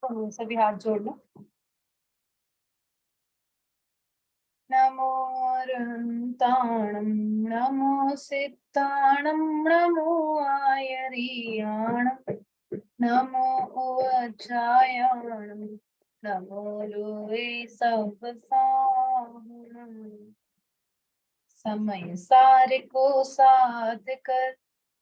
तो सभी हाथ जोड़ लो। नमो अरहन्ताणं नमो सिद्धाणं नमो आयरियाणं नमो उवज्रायणं नमो लोके सबसाहुणं। समय सार को साध कर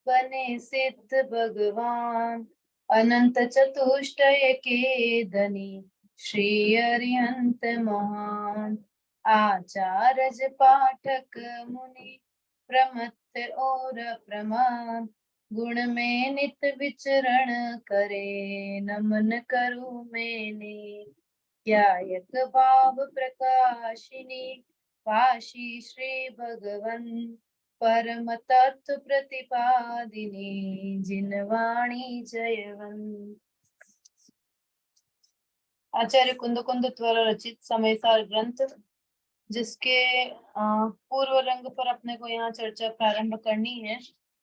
बने सिद्ध भगवान अनंत चतुष्टय के धनी श्री अरिहंत महान। आचार्य पाठक मुनि प्रमत्त और प्रमाद गुण में नित विचरण करे नमन करु मैंने। ध्यायक भाव प्रकाशिनी काशी श्री भगवन परम तत्व प्रतिपादिनी जिनवाणी जयवंत। आचार्य कुंद कुंद द्वारा रचित समयसार ग्रंथ, जिसके पूर्व रंग पर अपने को यहाँ चर्चा प्रारंभ करनी है।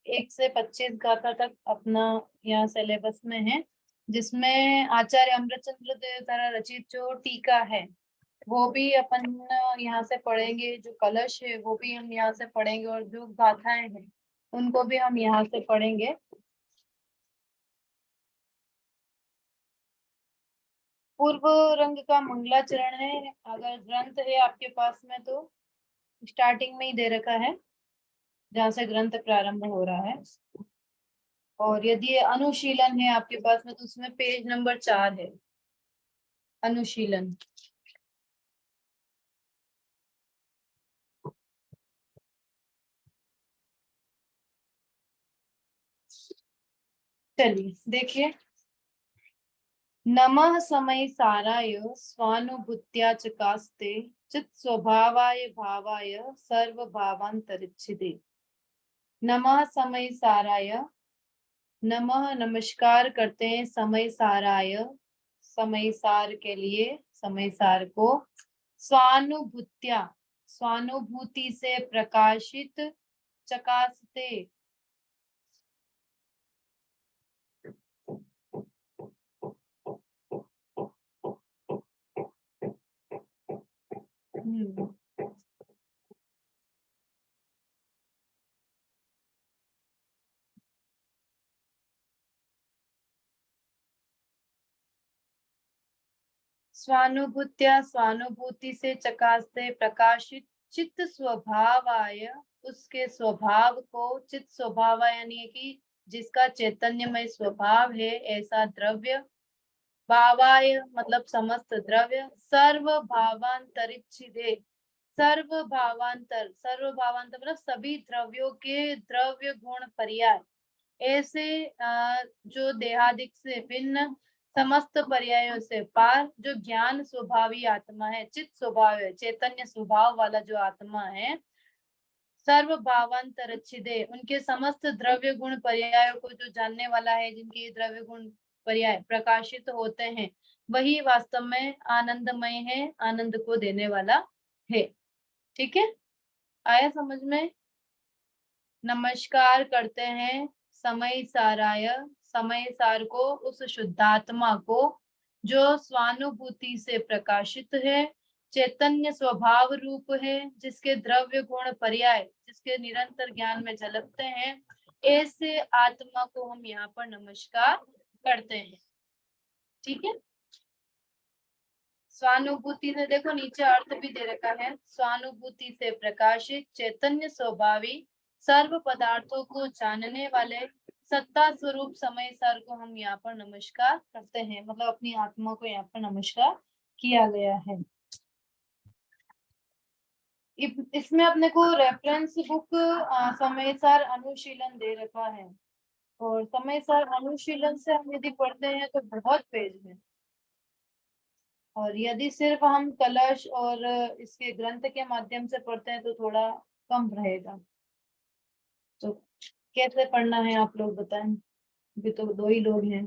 1 से 25 गाथा तक अपना यहाँ सिलेबस में है, जिसमें आचार्य अमृतचंद्र देव द्वारा रचित जो टीका है वो भी अपन यहाँ से पढ़ेंगे। जो कलश है वो भी हम यहाँ से पढ़ेंगे और जो गाथाएं हैं उनको भी हम यहाँ से पढ़ेंगे। पूर्व रंग का मंगलाचरण है। अगर ग्रंथ है आपके पास में तो स्टार्टिंग में ही दे रखा है जहाँ से ग्रंथ प्रारंभ हो रहा है। और यदि अनुशीलन है आपके पास में तो उसमें पेज नंबर 4 है अनुशीलन। चलिए देखिए। नमः समय साराय स्वानुभूत्या चकास्ते चित स्वभावाय भावाय सर्व भावांतरिक्षिते। नमः समय साराय, नमः नमस्कार करते हैं समय साराय, समय सार के लिए, समय सार को। स्वानुभूत्या, स्वानुभूति से प्रकाशित, चकास्ते, स्वानुभूत्या स्वानुभूति से चकास्ते प्रकाशित चित्त स्वभावाय, उसके स्वभाव को, चित्त स्वभाव यानी कि जिसका चैतन्यमय स्वभाव है ऐसा द्रव्य, भावाय मतलब समस्त द्रव्य, सर्व भावांतरिक्षिदे, सर्व भावांतर, सर्व भावांतर मतलब सभी द्रव्यों के द्रव्य गुण पर्याय, ऐसे जो देहादिक से भिन्न समस्त पर्यायों से पार जो ज्ञान स्वभावी आत्मा है, चित्त स्वभाव है, चैतन्य स्वभाव वाला जो आत्मा है, सर्व भावांतरच्छिदे, उनके समस्त द्रव्य गुण पर्यायों को जो जानने वाला है, जिनके द्रव्य गुण पर्याय प्रकाशित होते हैं, वही वास्तव में आनंदमय है, आनंद को देने वाला है। ठीक है, आया समझ में। नमस्कार करते हैं समय साराय, समय सार को, उस शुद्धात्मा को जो स्वानुभूति से प्रकाशित है, चैतन्य स्वभाव रूप है, जिसके द्रव्य गुण पर्याय जिसके निरंतर ज्ञान में झलकते हैं, ऐसे आत्मा को हम यहाँ पर नमस्कार करते हैं। ठीक है, स्वानुभूति से देखो नीचे अर्थ भी दे रखा है, स्वानुभूति से प्रकाशित चैतन्य स्वभावी सर्व पदार्थों को जानने वाले सत्ता स्वरूप समय सार को हम यहाँ पर नमस्कार करते हैं, मतलब अपनी आत्मा को यहाँ पर नमस्कार किया गया है। इसमें अपने को रेफरेंस बुक समय सार अनुशीलन दे रखा है, और समय सार अनुशीलन से हम यदि पढ़ते हैं तो बहुत पेज है, और यदि सिर्फ हम कलश और इसके ग्रंथ के माध्यम से पढ़ते हैं तो थोड़ा कम रहेगा। तो कैसे पढ़ना है आप लोग बताएं, अभी तो 2 ही लोग हैं।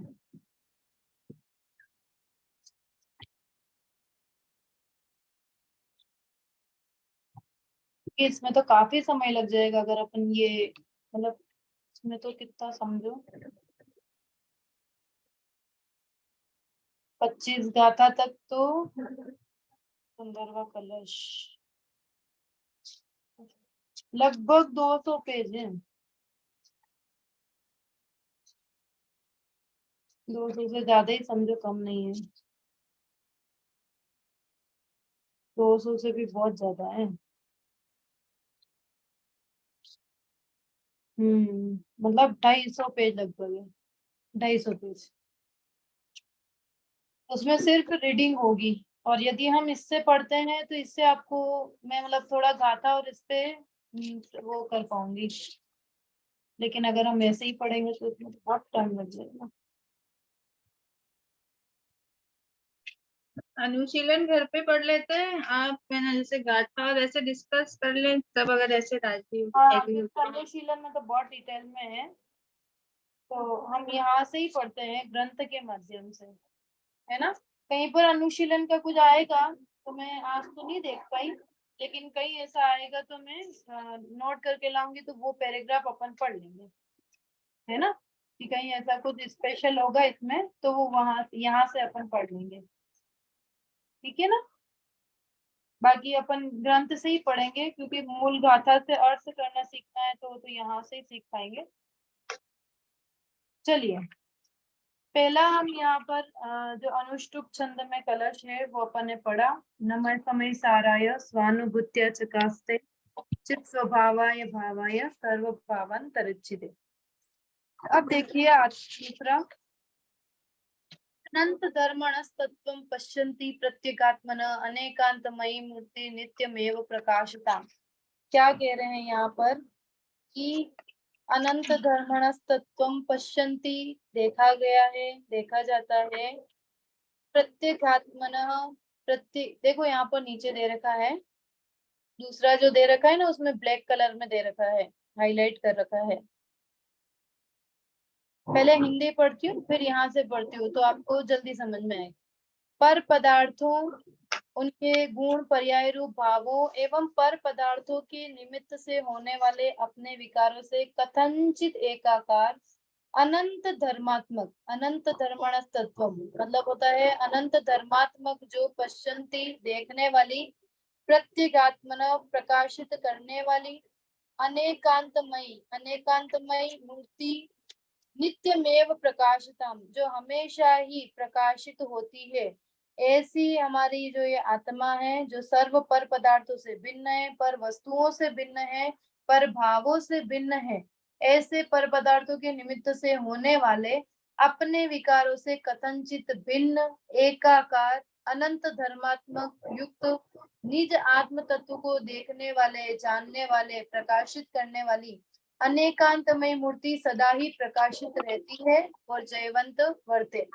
कि इसमें तो काफी समय लग जाएगा अगर अपन ये, मतलब इसमें तो कितना समझो, 25 गाथा तक तो सुंदरवा कलश लगभग 200 पेज है। 200 से ज्यादा ही समझो, कम नहीं है। 200 से भी बहुत ज्यादा है। मतलब 250 पेज लगभग है। 250 पेज। उसमें सिर्फ रीडिंग होगी। और यदि हम इससे पढ़ते हैं तो इससे आपको मैं मतलब थोड़ा गाथा और इस पे वो कर पाऊंगी। लेकिन अगर हम ऐसे ही पढ़ेंगे तो इसमें बहुत टाइम लग जाएगा। अनुशीलन घर पे पढ़ लेते हैं आप, मैंने जैसे गाथा और ऐसे डिस्कस कर ले तब, अगर ऐसे राजी हाँ, एग्री हो। अनुशीलन में तो बहुत डिटेल में है। तो हम यहाँ से ही पढ़ते हैं ग्रंथ के माध्यम से, है ना। कहीं पर अनुशीलन का कुछ आएगा तो मैं आज तो नहीं देख पाई, लेकिन कहीं ऐसा आएगा तो मैं नोट करके लाऊंगी, तो वो पैराग्राफ अपन पढ़ लेंगे, है ना। कि कहीं ऐसा कुछ स्पेशल होगा इसमें तो वो वहां यहाँ से अपन पढ़ लेंगे, ठीक है ना। बाकी अपन ग्रंथ से ही पढ़ेंगे, क्योंकि मूल गाथा से अर्थ करना सीखना है तो वो तो यहाँ से ही सीख पाएंगे। चलिए, पहला हम यहाँ पर जो अनुष्टुप छंद में कलश है वो अपन ने पढ़ा। नमः समय साराय स्वानुभूत्य चकास्ते चित स्वभावाय भावाय सर्व भावन तरिच्छिदे। अब देखिए आज दूसरा। अनंत धर्मणस्तत्वं पश्यन्ति प्रत्यगात्मन अनेकांतमयी मूर्ति नित्यमेव प्रकाशता। क्या कह रहे हैं यहाँ पर कि अनंत धर्मणस्तत्वं पश्यन्ति, देखा गया है, देखा जाता है। प्रत्येगात्मन, प्रत्येक, देखो यहाँ पर नीचे दे रखा है, दूसरा जो दे रखा है ना उसमें ब्लैक कलर में दे रखा है, हाईलाइट कर रखा है। पहले हिंदी पढ़ती हूँ फिर यहाँ से पढ़ती हूँ तो आपको जल्दी समझ में आएगा। पर पदार्थों, उनके गुण पर्याय रूप भावों एवं पर पदार्थों के निमित्त से होने वाले अपने विकारों से कथनचित एकाकार अनंत धर्मात्मक, अनंत धर्मण तत्व मतलब होता है अनंत धर्मात्मक, जो पश्यंती देखने वाली, प्रत्येगात्मन प्रकाशित करने वाली, अनेकांतमयी, अनेकांतमयी मूर्ति, नित्यमेव प्रकाशितम, जो हमेशा ही प्रकाशित होती है। ऐसी हमारी जो ये आत्मा है जो सर्व पर पदार्थों से भिन्न है, पर वस्तुओं से भिन्न है, पर भावों से भिन्न है। ऐसे पर पदार्थों के निमित्त से होने वाले अपने विकारों से कथनचित भिन्न, एकाकार, अनंत धर्मात्मक युक्त निज आत्म तत्व को देखने वाले, जानने वाले, प्रकाशित करने वाली अनेकांतमय मूर्ति सदा ही प्रकाशित रहती है और जयवंत वर्ते।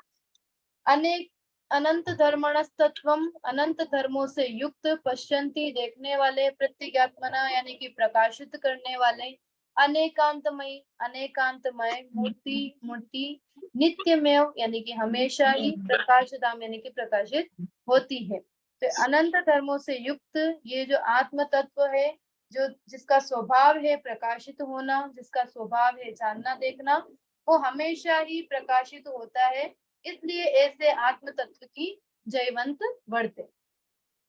अनेक अनंत धर्मणस्तत्वम, अनंत धर्मों से युक्त, पश्यंती देखने वाले, प्रत्यगात्मना यानी कि प्रकाशित करने वाले, अनेकांतमय, अनेकांतमय मूर्ति, मूर्ति नित्यमेव यानी कि हमेशा ही, प्रकाशिताम यानी कि प्रकाशित होती है। तो अनंत धर्मों से युक्त ये जो आत्म तत्व है, जो जिसका स्वभाव है प्रकाशित होना, जिसका स्वभाव है जानना देखना, वो हमेशा ही प्रकाशित होता है। इसलिए ऐसे आत्म तत्व की जयवंत वर्ते।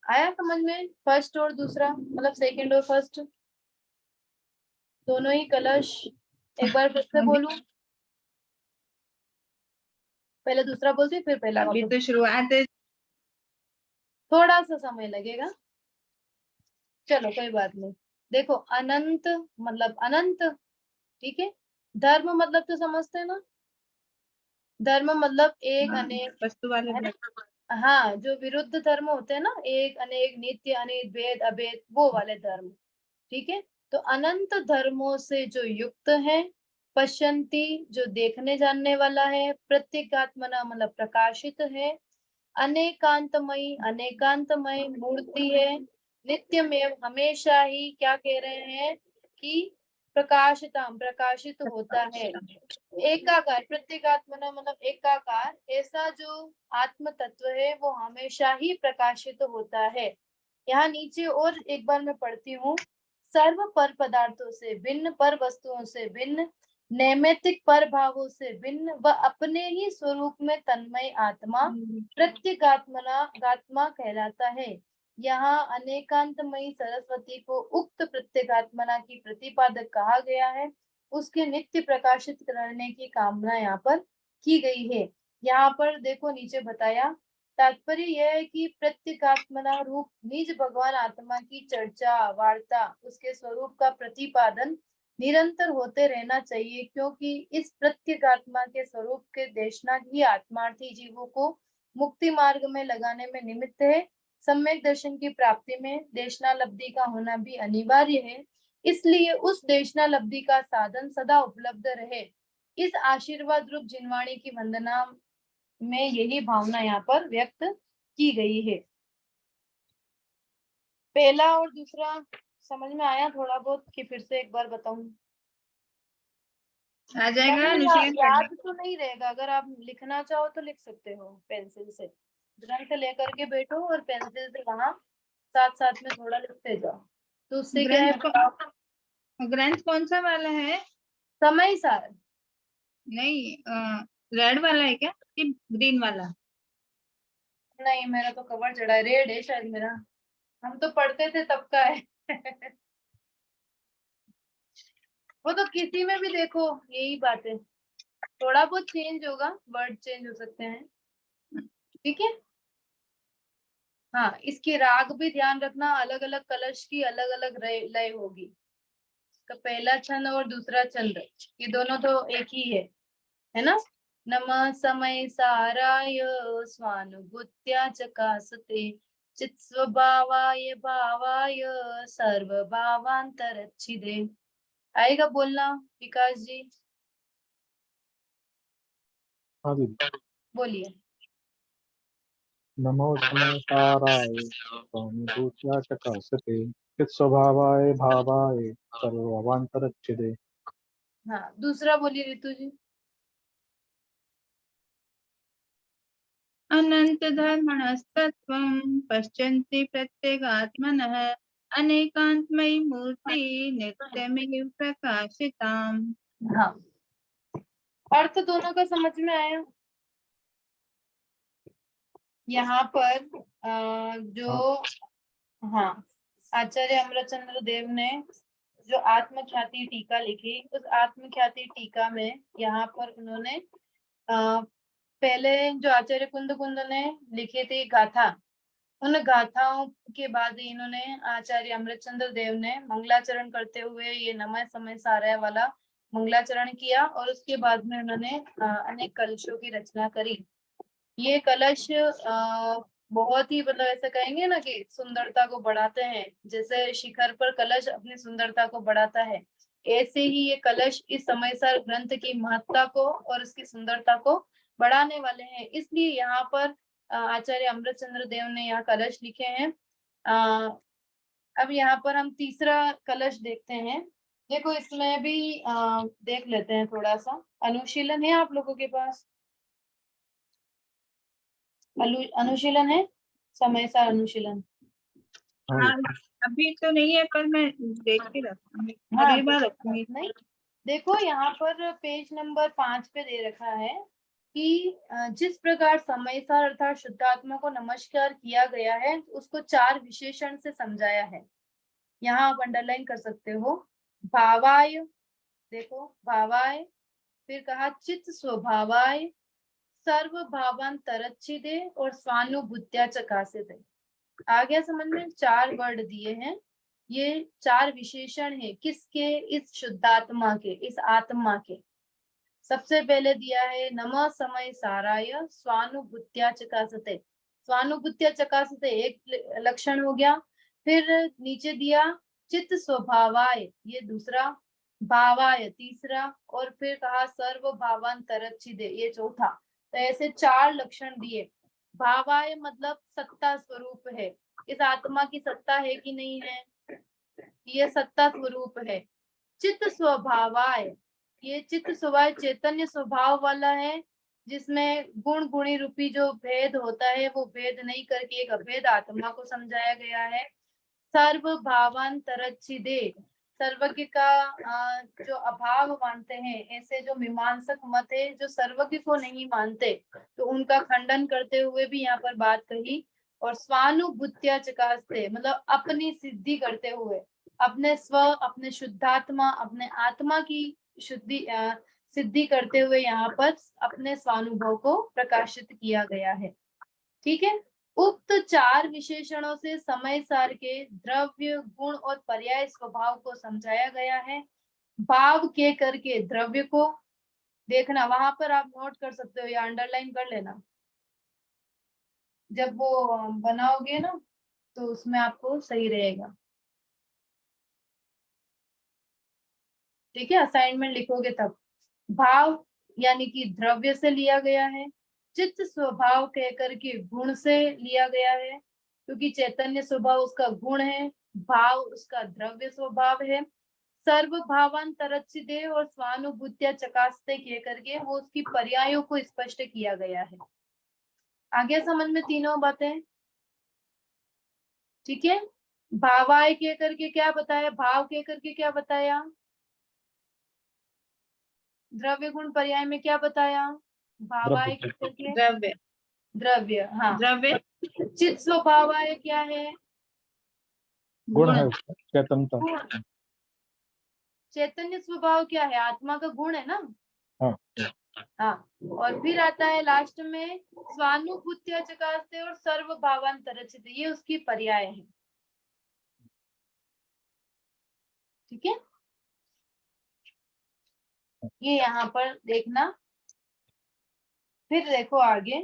आया समझ में? फर्स्ट और दूसरा मतलब सेकंड और फर्स्ट दोनों ही कलश। एक बार फिर से बोलूं, पहले दूसरा बोलती फिर पहला अभी वापस। तो शुरुआत है। थोड़ा सा समय लगेगा, चलो कोई बात नहीं। देखो, अनंत मतलब अनंत, ठीक है। धर्म मतलब तो समझते हैं ना, धर्म मतलब एक अनेक, वस्तु वाले है ना। हाँ, जो विरुद्ध धर्म होते हैं ना, एक अनेक, नित्य अनित, भेद अभेद, वो वाले धर्म, ठीक है। तो अनंत धर्मों से जो युक्त है, पश्यंती जो देखने जानने वाला है, प्रत्येगात्मना मतलब प्रकाशित है, अनेकांतमयी अनेकांतमय मूर्ति है, नित्यमेव हमेशा ही, क्या कह रहे हैं कि प्रकाशितम प्रकाशित होता है, एकाकार, प्रत्येगात्मना मतलब एकाकार, ऐसा जो आत्म तत्व है वो हमेशा ही प्रकाशित होता है। यहाँ नीचे और एक बार मैं पढ़ती हूँ। सर्व पर पदार्थों से भिन्न, पर वस्तुओं से भिन्न, नैमित्तिक पर भावों से भिन्न व अपने ही स्वरूप में तन्मय आत्मा प्रत्यगात्मा कहलाता है। यहाँ अनेकांतमयी सरस्वती को उक्त प्रत्यगात्मना की प्रतिपादक कहा गया है। उसके नित्य प्रकाशित करने की कामना यहाँ पर की गई है। यहाँ पर देखो नीचे बताया, तात्पर्य यह है कि प्रत्यगात्मना रूप निज भगवान आत्मा की चर्चा वार्ता, उसके स्वरूप का प्रतिपादन निरंतर होते रहना चाहिए, क्योंकि इस प्रत्यगात्मा के स्वरूप के देशना ही आत्मार्थी जीवों को मुक्ति मार्ग में लगाने में निमित्त है। सम्यक दर्शन की प्राप्ति में देशनालब्धि का होना भी अनिवार्य है। इसलिए उस देशनालब्धि का साधन सदा उपलब्ध रहे, इस आशीर्वाद रूप जिनवाणी की वंदना में यही भावना यहाँ पर व्यक्त की गई है। पहला और दूसरा समझ में आया थोड़ा बहुत कि फिर से एक बार बताऊं? आ जाएगा याद अनुशीलन तो नहीं रहेगा, अगर आप लिखना चाहो तो लिख सकते हो पेंसिल से। ग्रंथ लेकर के बैठो और पेंसिल से वहां साथ साथ में थोड़ा लिखते जाओ, तो उससे क्या है ग्रंथ कौन सा वाला है? समय सार। नहीं, रेड वाला है क्या कि ग्रीन वाला? नहीं, मेरा तो कवर चढ़ा है, रेड है शायद मेरा। हम तो पढ़ते थे तब का है। वो तो किसी में भी देखो यही बात है, थोड़ा बहुत चेंज होगा, वर्ड चेंज हो सकते हैं, ठीक है। हाँ, इसकी राग भी ध्यान रखना, अलग अलग कलश की अलग अलग लय होगी। का पहला छंद और दूसरा छंद ये दोनों तो एक ही है ना। नमः समय साराय स्वानुभूत्या चकासते चित स्वभावाय भावाय सर्व भावांतरच्छिदे। आएगा बोलना विकास जी? हाँ दीदी। बोलिए। नमो समसाराय स्वानुभूत्या चकासते चित्स्वभावाय भावाय सर्वान्तरच्छिदे। हाँ, दूसरा बोलिए ऋतु जी। अनंत धर्मणस्तत्वं पश्यन्ति प्रत्यगात्मनः अनेकांतमयी मूर्ति नित्यमेव प्रकाशिताम्। हाँ, अर्थ दोनों का समझ में आया? यहाँ पर जो हाँ, आचार्य अमृतचंद्र देव ने जो आत्मख्याति टीका लिखी, उस आत्मख्याति टीका में यहाँ पर उन्होंने पहले जो आचार्य कुंद ने लिखी थी गाथा, उन गाथाओं के बाद इन्होंने आचार्य अमृतचंद्र देव ने मंगलाचरण करते हुए ये नमः समय साराय वाला मंगलाचरण किया, और उसके बाद में उन्होंने अनेक कलशों की रचना करी। ये कलश बहुत ही मतलब ऐसा कहेंगे ना कि सुंदरता को बढ़ाते हैं, जैसे शिखर पर कलश अपनी सुंदरता को बढ़ाता है, ऐसे ही ये कलश इस समयसार ग्रंथ की महत्ता को और उसकी सुंदरता को बढ़ाने वाले हैं। इसलिए यहाँ पर आचार्य अमृतचंद्र देव ने यहाँ कलश लिखे हैं। अब यहाँ पर हम तीसरा कलश देखते हैं। देखो इसमें भी देख लेते हैं थोड़ा सा। अनुशीलन है आप लोगों के पास? अनुशीलन है, समय सार अनुशीलन? हाँ, अभी तो नहीं है पर मैं देख के रखूंगी, हाँ, अगली बार रखूंगी। नहीं, देखो यहाँ पर पेज नंबर 5 पे दे रखा है कि जिस प्रकार समय सार अर्थात शुद्धात्मा को नमस्कार किया गया है, उसको 4 विशेषण से समझाया है। यहाँ आप अंडरलाइन कर सकते हो। भावाय, देखो भावाय, फिर कहा चित्त स्वभावाय, सर्व भावांतरच्छिदे और स्वानुभूत्या चकासिते। आ गया समझ में? 4 वर्ड दिए हैं, ये 4 विशेषण है किसके? इस शुद्धात्मा के, इस आत्मा के। सबसे पहले दिया है नमः समय साराय स्वानुभूत्या चकासते। स्वानुभूत्या चकासते एक लक्षण हो गया। फिर नीचे दिया चित्त स्वभावाय, ये दूसरा, भावाय तीसरा, और फिर कहा सर्व भावांतरच्छिदे, ये चौथा। तो ऐसे 4 लक्षण दिए। भावाय मतलब सत्ता स्वरूप है, इस आत्मा की सत्ता है कि नहीं है? ये सत्ता स्वरूप है। चित्त स्वभावाय, ये चित्त स्वभाव चैतन्य स्वभाव वाला है, जिसमें गुण गुणी रूपी जो भेद होता है वो भेद नहीं करके एक अभेद आत्मा को समझाया गया है। सर्व भावांतरच्छिदे, सर्वज्ञ का जो अभाव मानते हैं, ऐसे जो मीमांसक मत है जो सर्वज्ञ को नहीं मानते, तो उनका खंडन करते हुए भी यहाँ पर बात कही। और स्वानुभूत्या चकास्ते मतलब अपनी सिद्धि करते हुए, अपने स्व, अपने शुद्धात्मा, अपने आत्मा की शुद्धि सिद्धि करते हुए यहाँ पर अपने स्वानुभव को प्रकाशित किया गया है। ठीक है। उक्त चार विशेषणों से समय सार के द्रव्य, गुण और पर्याय स्वभाव को समझाया गया है। भाव के करके द्रव्य को देखना, वहां पर आप नोट कर सकते हो या अंडरलाइन कर लेना, जब वो बनाओगे ना तो उसमें आपको सही रहेगा। ठीक है, असाइनमेंट लिखोगे तब। भाव यानी कि द्रव्य से लिया गया है। चित्त स्वभाव कह करके गुण से लिया गया है, क्योंकि चैतन्य स्वभाव उसका गुण है, भाव उसका द्रव्य स्वभाव है। सर्व भावांतरचिदे और स्वानुभूत्या चकास्ते कह करके वो उसकी पर्यायों को स्पष्ट किया गया है। आगे समझ में तीनों बातें? ठीक है। भावाय कह करके क्या बताया, भाव कह करके क्या बताया, द्रव्य गुण पर्याय में क्या बताया, भावाय द्रव्य कह करके द्रव्य द्रव्य, हाँ। द्रव्य चित स्वभावाय क्या है, गुण गुण है उसका, चैतनता। गुण। चैतन्य स्वभाव क्या है, आत्मा का गुण है ना। हाँ। हाँ, और फिर आता है लास्ट में स्वानुभूत्या चकास्ते और सर्व भावांतरचित, ये उसकी पर्याय है। ठीक है, ये यहाँ पर देखना। फिर देखो आगे,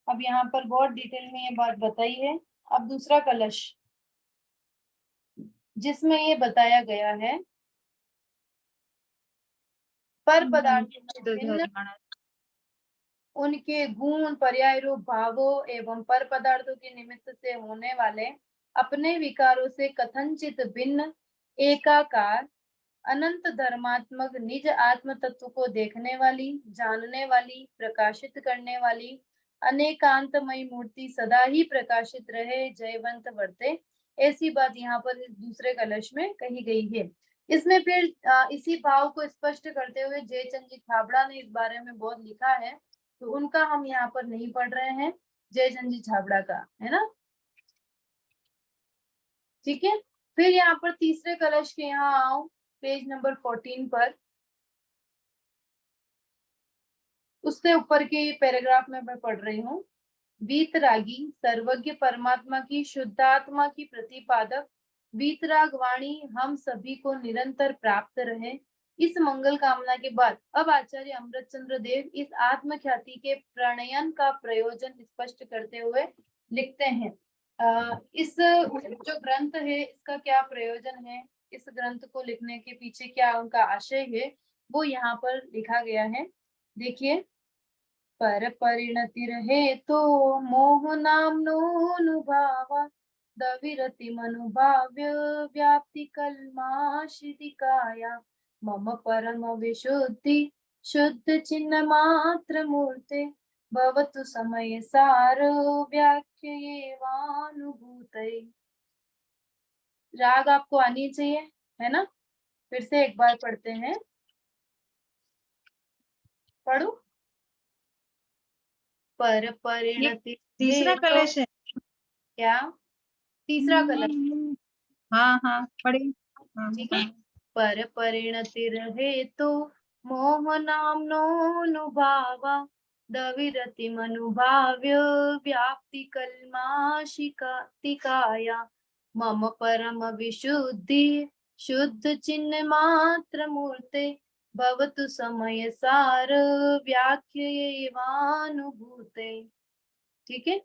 अब यहाँ पर बहुत डिटेल में ये बात बताई है। अब दूसरा कलश जिसमें ये बताया गया है, पर पदार्थ से भिन्न उनके गुण, पर्याय रूप भावों एवं पर पदार्थों के निमित्त से होने वाले अपने विकारों से कथनचित भिन्न एकाकार अनंत धर्मात्मक निज आत्म तत्व को देखने वाली, जानने वाली, प्रकाशित करने वाली अनेकांतमयी मूर्ति सदा ही प्रकाशित रहे, जयवंत वर्ते, ऐसी बात यहाँ पर इस दूसरे कलश में कही गई है। इसमें फिर इसी भाव को स्पष्ट करते हुए जयचंद जी छाबड़ा ने इस बारे में बहुत लिखा है, तो उनका हम यहाँ पर नहीं पढ़ रहे हैं, जयचंद जी छाबड़ा का, है ना। ठीक है, फिर यहाँ पर तीसरे कलश के यहाँ आओ, पेज नंबर 14 पर, उससे ऊपर के पैराग्राफ में मैं पढ़ रही हूँ। वीतरागी सर्वज्ञ परमात्मा की शुद्धात्मा की प्रतिपादक वीतराग वाणी हम सभी को निरंतर प्राप्त रहे, इस मंगल कामना के बाद अब आचार्य अमृतचंद्र देव इस आत्म ख्याति के प्रणयन का प्रयोजन स्पष्ट करते हुए लिखते हैं। इस जो ग्रंथ है इसका क्या प्रयोजन है, इस ग्रंथ को लिखने के पीछे क्या उनका आशय है, वो यहाँ पर लिखा गया है। देखिए, पर परिणति रहे तो मोह नामनोऽनुभावा दविरति मनुभाव्य व्याप्ति कल्माशितिकाया मम परम विशुद्धि शुद्ध चिन्ह मात्र मूर्ते भवतु समय सार व्याख्येवानुभूतये। राग आपको आनी चाहिए, है ना। फिर से एक बार पढ़ते हैं, पढ़ू। पर परिणति तीसरा रहे तो कलश है क्या, तीसरा कलश, हाँ हाँ पढ़िए। ठीक है। पर परिणति रहे तो मोह नामनोऽनुभावा दविरति मनुभाव्य व्याप्ति कल्माशिकातिकाया मम परम विशुद्धि शुद्ध चिन्ह मात्र मूर्ते भवतु समय सार व्याख्येवानुभूते। ठीक है,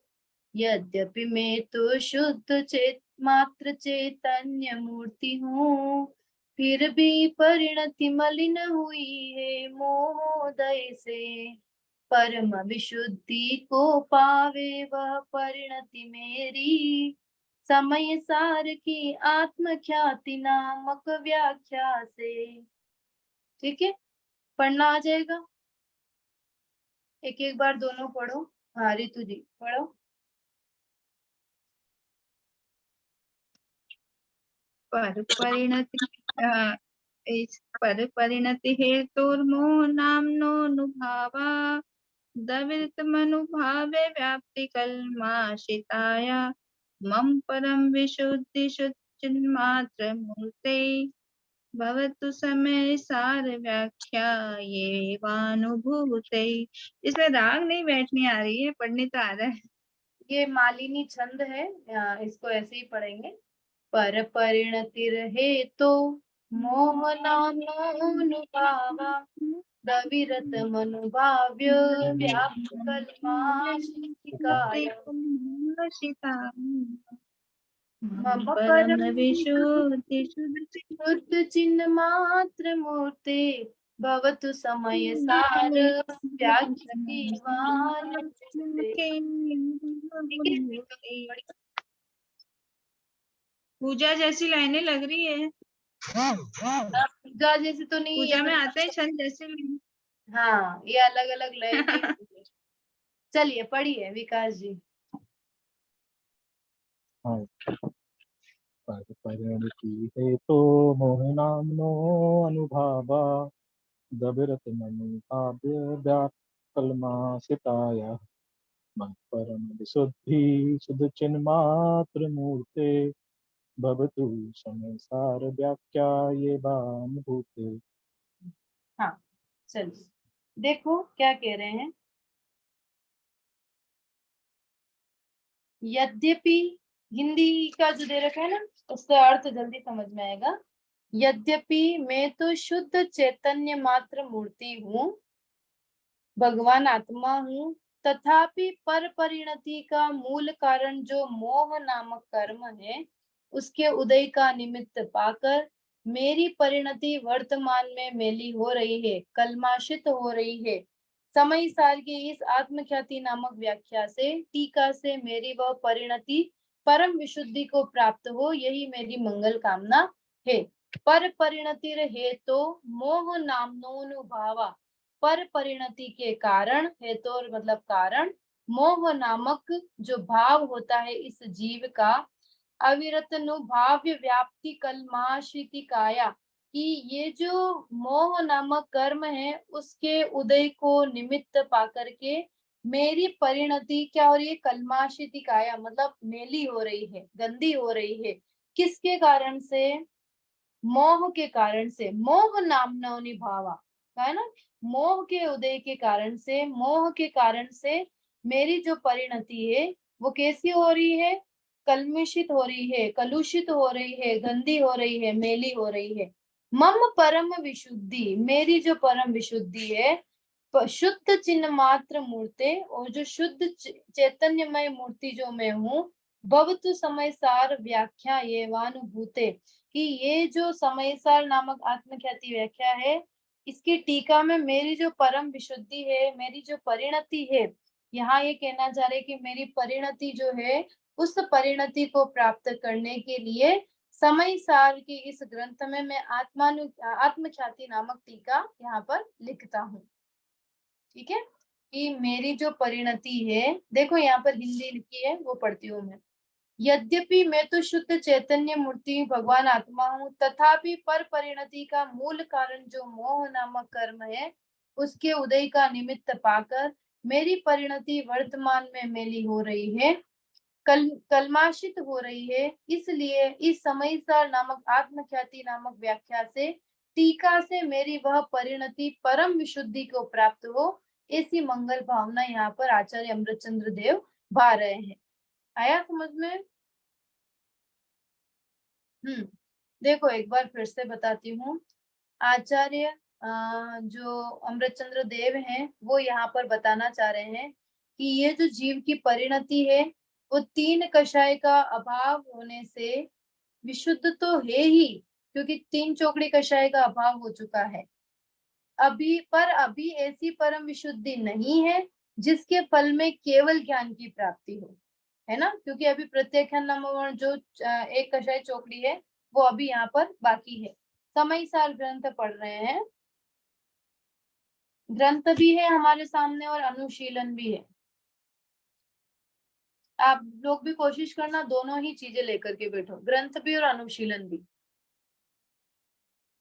यद्यपि मैं तो शुद्ध चेत मात्र चैतन्य मूर्ति हूँ, फिर भी परिणति मलिन हुई है मोहोदय से, परम विशुद्धि को पावे वह परिणति मेरी, समय सार की आत्म ख्याति नामक व्याख्या से। ठीक है, पढ़ना आ जाएगा, एक एक बार दोनों पढ़ो। हाँ रितु जी पढ़ो। पर परिणति पर परिणति हेतुर्मोह नाम्नोऽनुभावा दवितमनुभावे व्याप्ति कल्माशिताय मम परम विशुद्धि चिन्मात्र मूर्ते भवतु समय सार व्याख्या ये वानुभूते। इसमें राग नहीं बैठनी आ रही है, पढ़नी तो आ रहा है। ये मालिनी छंद है, इसको ऐसे ही पढ़ेंगे। पर परिणतिर हेतु मोह नामोऽनुभावा दविरत मनुभाव्य व्याप्त कल्माशिकाय मम परम विशुद्धि शुद्ध चिन्ह मात्र मूर्ते भवतु समय सार पूजा जैसी लाइनें लग रही है। पूजा जैसे तो नहीं, पूजा ये में तो आते हैं छंद जैसे। हाँ, ये अलग अलग लय की। चलिए पढ़िए विकास जी। हाँ। पर परिणति हेतु मोहनाम्नो अनुभावा दभिरत मनुभाव्य व्याकल्मासिताय परम विशुद्धि शुद्ध चिन्मात्र मूर्ते भवतु संसार व्याख्या ये भानुभूते। हाँ चलिए देखो क्या कह रहे हैं। यद्यपि, हिंदी का जो दे रखा है ना, उसका अर्थ जल्दी समझ में आएगा। यद्यपि मैं तो शुद्ध चैतन्य मात्र मूर्ति हूँ, भगवान आत्मा हूँ, तथापि पर परिणति का मूल कारण जो मोह नामक कर्म है, उसके उदय का निमित्त पाकर मेरी परिणति वर्तमान में मेली हो रही है, कल्माशित हो रही है। समय सार की इस आत्मख्याति नामक व्याख्या से, टीका से मेरी वह परिणति परम विशुद्धि को प्राप्त हो, यही मेरी मंगल कामना है। पर परिणति रहे तो मोह नामनोनुभावा, पर परिणति के कारण, हेतु मतलब कारण, मोह नामक जो भाव होता है इस जीव का, अविरत नुभाव्य व्याप्ति कल्माशिति काया, कि ये जो मोह नामक कर्म है उसके उदय को निमित्त पाकर के मेरी परिणति क्या हो रही है, कल्माशिति काया मतलब मेली हो रही है, गंदी हो रही है। किसके कारण से? मोह के कारण से। मोह नामना निभावा है ना, मोह के उदय के कारण से, मोह के कारण से मेरी जो परिणति है वो कैसी हो रही है? कलमिशित हो रही है, कलुषित हो रही है, गंदी हो रही है, मेली हो रही है। मम परम विशुद्धि, मेरी जो परम विशुद्धि है, शुद्ध चिन्ह मात्र मूर्ते, और जो शुद्ध चैतन्यमय मूर्ति जो मैं हूँ, भवतु समय सार व्याख्या एवानुभूते, कि ये जो समय सार नामक आत्मख्याति व्याख्या है, इसकी टीका में मेरी जो परम विशुद्धि है, मेरी जो परिणति है, यहाँ ये कहना चाह रहे कि मेरी परिणति जो है, उस परिणति को प्राप्त करने के लिए समय सार की इस ग्रंथ में मैं आत्मख्याति नामक टीका यहाँ पर लिखता हूँ। ठीक है, कि मेरी जो परिणति है, देखो यहाँ पर हिंदी लिखी है वो पढ़ती हूँ मैं। यद्यपि मैं तो शुद्ध चैतन्य मूर्ति भगवान आत्मा हूँ, तथापि पर परिणति का मूल कारण जो मोह नामक कर्म है, उसके उदय का निमित्त पाकर मेरी परिणति वर्तमान में मेली हो रही है, कलमाशित हो रही है। इसलिए इस समय सार नामक आत्मख्याति नामक व्याख्या से, टीका से मेरी वह परिणति परम विशुद्धि को प्राप्त हो, ऐसी मंगल भावना यहाँ पर आचार्य अमृतचंद्र देव भा रहे हैं। आया समझ में? देखो एक बार फिर से बताती हूँ। आचार्य जो अमृतचंद्र देव हैं, वो यहाँ पर बताना चाह रहे हैं कि ये जो जीव की परिणति है, वो तीन कषाय का अभाव होने से विशुद्ध तो है ही, क्योंकि तीन चौकड़ी कषाय का अभाव हो चुका है। अभी ऐसी परम विशुद्धि नहीं है जिसके फल में केवल ज्ञान की प्राप्ति हो, है ना, क्योंकि अभी प्रत्याख्यान नामक जो एक कषाय चौकड़ी है, वो अभी यहाँ पर बाकी है। समय सार ग्रंथ पढ़ रहे हैं, ग्रंथ भी है हमारे सामने और अनुशीलन भी है। आप लोग भी कोशिश करना दोनों ही चीजें लेकर के बैठो, ग्रंथ भी और अनुशीलन भी।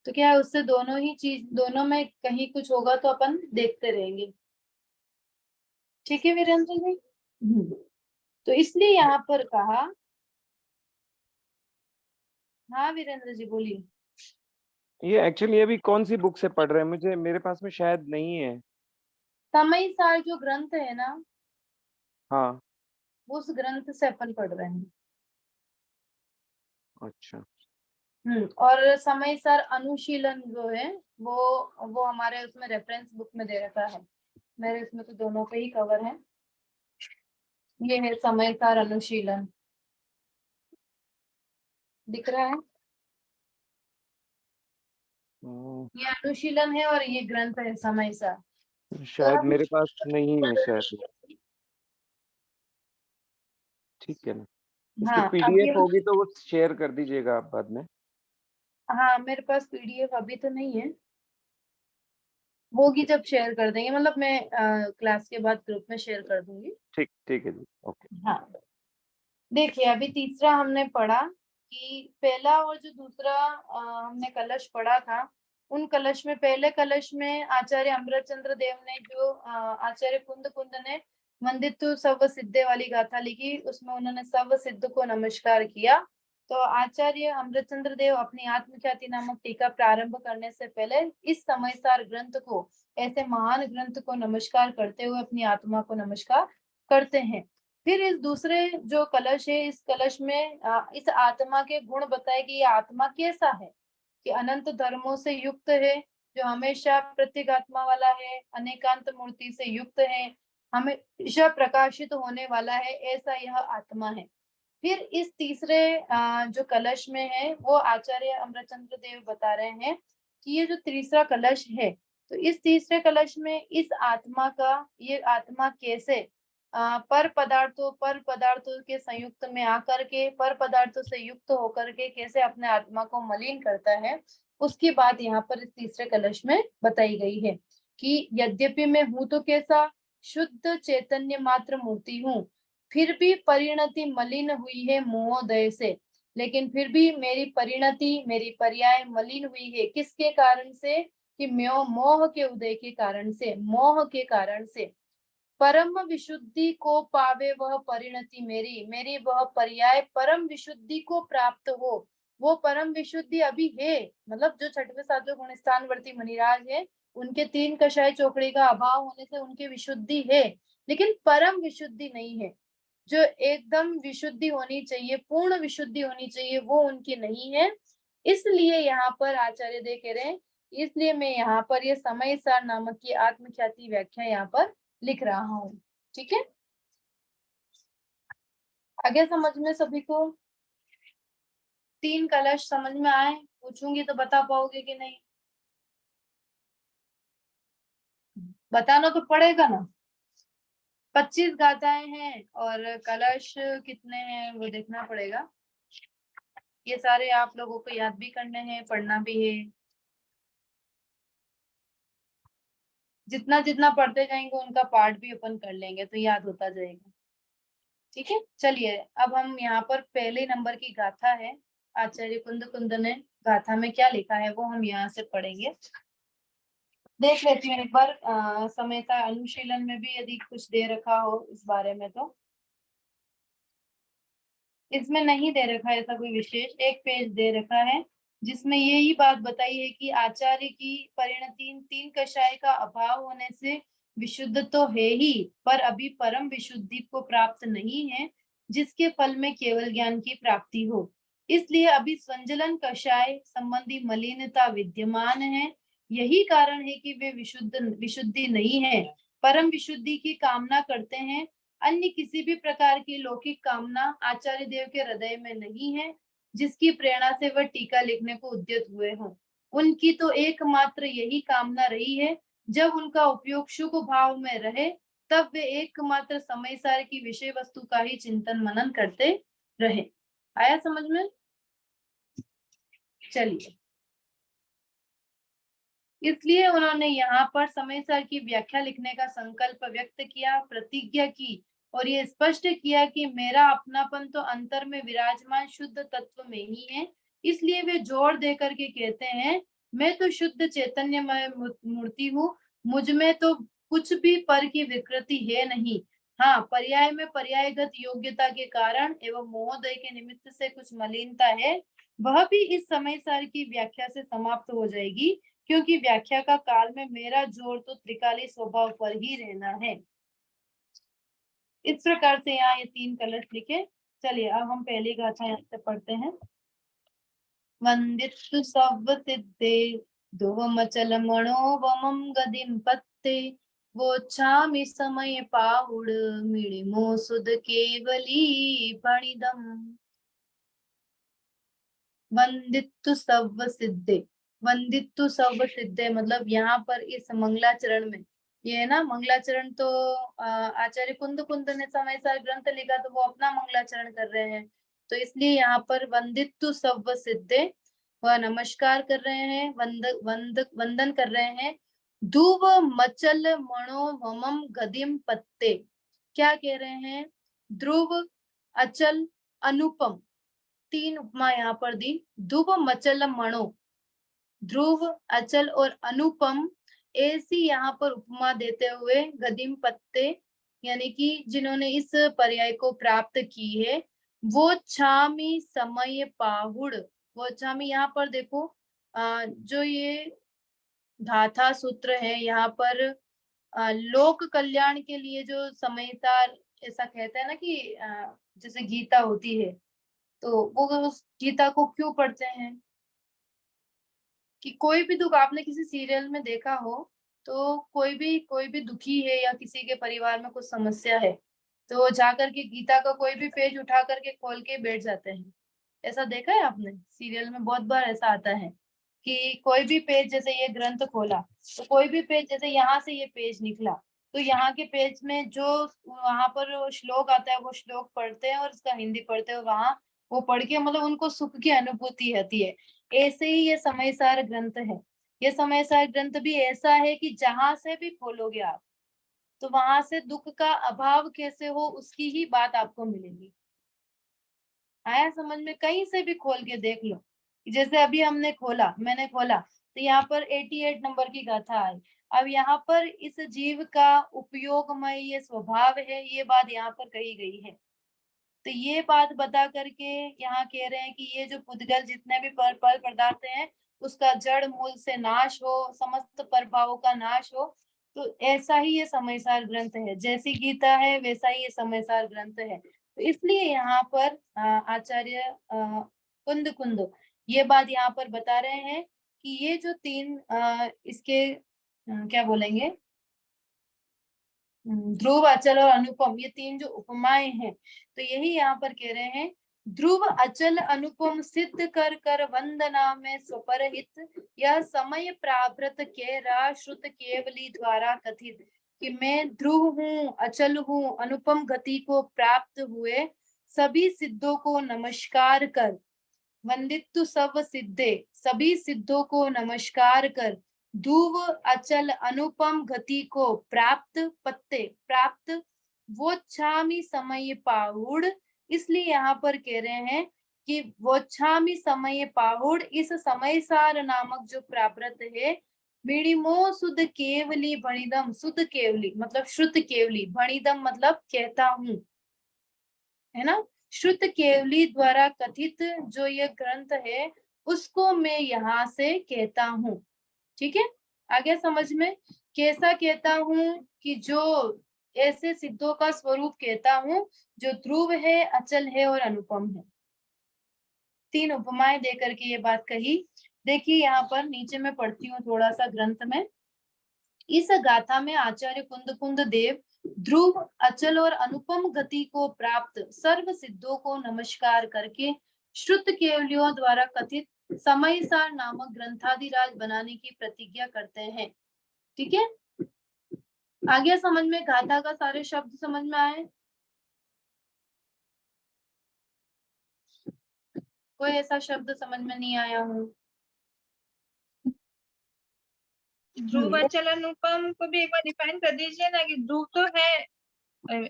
तो क्या है, उससे दोनों ही चीज, दोनों में कहीं कुछ होगा तो अपन देखते रहेंगे। ठीक है वीरेंद्र जी। तो इसलिए यहाँ पर कहा, हाँ वीरेंद्र जी बोलिए। ये एक्चुअली अभी कौन सी बुक से पढ़ रहे हैं? मुझे मेरे पास में शायद नहीं है। समय सार जो ग्रंथ है ना, हाँ। उस ग्रंथ से अपन पढ़ रहे हैं। अच्छा। और समय सार अनुशीलन जो है वो हमारे उसमें रेफरेंस बुक में दे रखा है। मेरे इसमें तो दोनों पे ही कवर है। ये है समय सार अनुशीलन, दिख रहा है? ये अनुशीलन है और ये ग्रंथ है समय सार। शायद मेरे पास नहीं है शायद। ठीक है ना, इसकी हाँ पीडीएफ होगी तो वो शेयर कर दीजिएगा आप बाद में। हाँ मेरे पास पीडीएफ अभी तो नहीं है, होगी जब शेयर कर देंगे, मतलब मैं क्लास के बाद ग्रुप में शेयर कर दूंगी। ठीक ठीक है जी, ओके। हाँ देखिए, अभी तीसरा हमने पढ़ा कि पहला और जो दूसरा हमने कलश पढ़ा था, उन कलश में, पहले कलश में आचार्य अमृतचंद्र देव ने जो आचार्य कुंद कुंद ने वंदितु सर्व सिद्धे वाली गाथा लिखी, उसमें उन्होंने सर्व सिद्ध को नमस्कार किया। तो आचार्य अमृतचंद्र देव अपनी आत्मख्याति नामक टीका प्रारंभ करने से पहले इस समयसार ग्रंथ को, ऐसे महान ग्रंथ को नमस्कार करते हुए अपनी आत्मा को नमस्कार करते हैं। फिर इस दूसरे जो कलश है, इस कलश में इस आत्मा के गुण बताए कि ये आत्मा कैसा है, कि अनंत धर्मों से युक्त है, जो हमेशा प्रत्येगात्मा वाला है, अनेकांत मूर्ति से युक्त है, हमेशा प्रकाशित होने वाला है, ऐसा यह आत्मा है। फिर इस तीसरे जो कलश में है, वो आचार्य अमृतचंद्र देव बता रहे हैं कि ये जो तीसरा कलश है, तो इस तीसरे कलश में इस आत्मा का, ये आत्मा कैसे पर पदार्थों के संयुक्त में आकर के, पर पदार्थों से युक्त होकर के कैसे अपने आत्मा को मलिन करता है, उसकी बात यहाँ पर इस तीसरे कलश में बताई गई है कि यद्यपि मैं हूं तो कैसा, शुद्ध चैतन्य मात्र मूर्ति हूँ, फिर भी परिणति मलिन हुई है मोहोदय से। लेकिन फिर भी मेरी परिणति, मेरी पर्याय मलिन हुई है, किसके कारण से? कि मोह के उदय के कारण से, मोह के कारण से। परम विशुद्धि को पावे वह परिणति मेरी, मेरी वह पर्याय परम विशुद्धि को प्राप्त हो। वो परम विशुद्धि अभी है, मतलब जो छठवें सातवें गुण स्थानवर्ती मणिराज है, उनके 3 कषाय चौकड़ी का अभाव होने से उनकी विशुद्धि है, लेकिन परम विशुद्धि नहीं है। जो एकदम विशुद्धि होनी चाहिए, पूर्ण विशुद्धि होनी चाहिए, वो उनकी नहीं है। इसलिए यहाँ पर आचार्य देव कह रहे हैं, इसलिए मैं यहाँ पर ये समय सार नामक की आत्मख्याति व्याख्या यहाँ पर लिख रहा हूँ। ठीक है, आगे समझ में सभी को? 3 कलश समझ में आए? पूछूंगी तो बता पाओगे कि नहीं? बताना तो पड़ेगा ना। 25 गाथाएं हैं और कलश कितने हैं वो देखना पड़ेगा। ये सारे आप लोगों को याद भी करने हैं, पढ़ना भी है। जितना जितना पढ़ते जाएंगे उनका पाठ भी अपन कर लेंगे तो याद होता जाएगा। ठीक है, चलिए अब हम यहाँ पर पहले नंबर की गाथा है, आचार्य कुंद कुंद ने गाथा में क्या लिखा है वो हम यहाँ से पढ़ेंगे। देख लेती हूँ एक बार समय का अनुशीलन में भी यदि कुछ दे रखा हो इस बारे में, तो इसमें नहीं दे रखा है ऐसा कोई विशेष, एक पेज दे रखा है जिसमें यही बात बताई है कि आचार्य की परिणति 3 कषाय का अभाव होने से विशुद्ध तो है ही, पर अभी परम विशुद्धि को प्राप्त नहीं है, जिसके फल में केवल ज्ञान की प्राप्ति हो। इसलिए अभी संजलन कषाय संबंधी मलिनता विद्यमान है। यही कारण है कि वे विशुद्धि नहीं है, परम विशुद्धि की कामना करते हैं। अन्य किसी भी प्रकार की लौकिक कामना आचार्य देव के हृदय में नहीं है, जिसकी प्रेरणा से वह टीका लिखने को उद्यत हुए हों। उनकी तो एकमात्र यही कामना रही है, जब उनका उपयोग शुभ भाव में रहे तब वे एकमात्र समय सार की विषय वस्तु का ही चिंतन मनन करते रहे। आया समझ में? चलिए, इसलिए उन्होंने यहाँ पर समय सार की व्याख्या लिखने का संकल्प व्यक्त किया, प्रतिज्ञा की और ये स्पष्ट किया कि मेरा अपनापन तो अंतर में विराजमान शुद्ध तत्व में ही है। इसलिए वे जोर देकर के कहते हैं मैं तो शुद्ध चैतन्यमय मूर्ति हूँ, मुझ में तो कुछ भी पर की विकृति है नहीं। हाँ, पर्याय में पर्यायगत योग्यता के कारण एवं मोहदय के निमित्त से कुछ मलिनता है, वह भी इस समय सार की व्याख्या से समाप्त हो जाएगी, क्योंकि व्याख्या का काल में मेरा जोर तो त्रिकाली स्वभाव पर ही रहना है। इस प्रकार से यहाँ ये 3 कलश लिखे। चलिए अब हम पहली गाथा यहाँ से पढ़ते हैं। वंदितु सव्व सिद्धे ध्रुवमचल मनोवमं गदिं पत्ते वोच्छामि समय पाहुड मिणिमो सुध केवली फणिदम्। वंदितु सव्व सिद्धे, वंदितु सव्व सिद्धे मतलब यहाँ पर इस मंगलाचरण में, ये है ना मंगलाचरण, तो आचार्य कुंद कुंद ने समय सार ग्रंथ लिखा तो वो अपना मंगलाचरण कर रहे हैं, तो इसलिए यहाँ पर वंदितु सव्व सिद्धे, वह नमस्कार कर रहे हैं, वंदन कर रहे हैं। धुव मचल मनोवमं गदिम पत्ते, क्या कह रहे हैं? ध्रुव, अचल, अनुपम, 3 उपमा यहाँ पर दी। ध्रुव मचल मणो, ध्रुव, अचल और अनुपम, ऐसी यहाँ पर उपमा देते हुए गदिम पत्ते यानी कि जिन्होंने इस पर्याय को प्राप्त की है, वो छामी समय पाहुड़, वो छामी यहाँ पर देखो, जो ये धाथा सूत्र है यहाँ पर लोक कल्याण के लिए जो समयसार ऐसा कहता है ना कि जैसे गीता होती है, तो वो उस गीता को क्यों पढ़ते हैं कि कोई भी दुख, आपने किसी सीरियल में देखा हो तो कोई भी दुखी है या किसी के परिवार में कुछ समस्या है, तो जाकर के गीता का कोई भी पेज उठा करके खोल के बैठ जाते हैं। ऐसा देखा है आपने? सीरियल में बहुत बार ऐसा आता है कि कोई भी पेज, जैसे ये ग्रंथ खोला तो कोई भी पेज, जैसे यहाँ से ये पेज निकला तो यहाँ के पेज में जो वहां पर श्लोक आता है वो श्लोक पढ़ते हैं और उसका हिंदी पढ़ते हैं, वहां वो पढ़ के मतलब उनको सुख की अनुभूति होती है। ऐसे ही ये समयसार ग्रंथ है। ये समयसार ग्रंथ भी ऐसा है कि जहां से भी खोलोगे आप तो वहां से दुख का अभाव कैसे हो उसकी ही बात आपको मिलेगी। आया समझ में? कहीं से भी खोल के देख लो, जैसे अभी हमने खोला, मैंने खोला तो यहाँ पर 88 नंबर की गाथा आई। अब यहाँ पर इस जीव का उपयोगमय ये स्वभाव है, ये बात यहाँ पर कही गई है। तो ये बात बता करके यहाँ कह रहे हैं कि ये जो पुद्गल जितने भी पर पदार्थ हैं उसका जड़ मूल से नाश हो, समस्त प्रभावों का नाश हो। तो ऐसा ही ये समयसार ग्रंथ है, जैसी गीता है वैसा ही ये समयसार ग्रंथ है। तो इसलिए यहाँ पर आचार्य कुंद कुंद ये बात यहाँ पर बता रहे हैं कि ये जो 3 इसके क्या बोलेंगे, ध्रुव, अचल और अनुपम, ये 3 जो उपमाएं हैं, तो यही यहाँ पर कह रहे हैं। ध्रुव, अचल, अनुपम सिद्ध कर कर वंदना में स्वपरहित, यह समय प्रावृत के श्रुत केवली द्वारा कथित कि मैं ध्रुव हूँ, अचल हूँ, अनुपम गति को प्राप्त हुए सभी सिद्धों को नमस्कार कर, वंदितु सब सिद्धे, सभी सिद्धों को नमस्कार कर, ध्रुव, अचल, अनुपम गति को प्राप्त, पत्ते प्राप्त, वो छामी समय पाहुड़, इसलिए यहाँ पर कह रहे हैं कि वो छामी समय पाहुड़, इस समयसार नामक जो प्राप्त है, मिणिमो सुध केवली भणिदम, सुध केवली मतलब श्रुत केवली, भणिदम मतलब कहता हूँ, है ना, श्रुत केवली द्वारा कथित जो ये ग्रंथ है उसको मैं यहाँ से कहता हूँ। ठीक है, आगे समझ में? कैसा कहता हूँ कि जो ऐसे सिद्धों का स्वरूप कहता हूँ जो ध्रुव है, अचल है और अनुपम है। 3 उपमाएं देकर के ये बात कही। देखिए यहाँ पर नीचे में पढ़ती हूँ थोड़ा सा ग्रंथ में। इस गाथा में आचार्य कुंद कुंद देव ध्रुव, अचल और अनुपम गति को प्राप्त सर्व सिद्धों को नमस्कार करके श्रुत केवलियों द्वारा कथित समयसार नामक ग्रंथादिराज बनाने की प्रतिज्ञा करते हैं। ठीक है, आगे समझ में? गाथा का सारे शब्द समझ में आए? कोई ऐसा शब्द समझ में नहीं आया हो? ध्रुव, अचल, अनुपम को भी एक बार डिफाइन कर दीजिए ना, कि ध्रुव तो है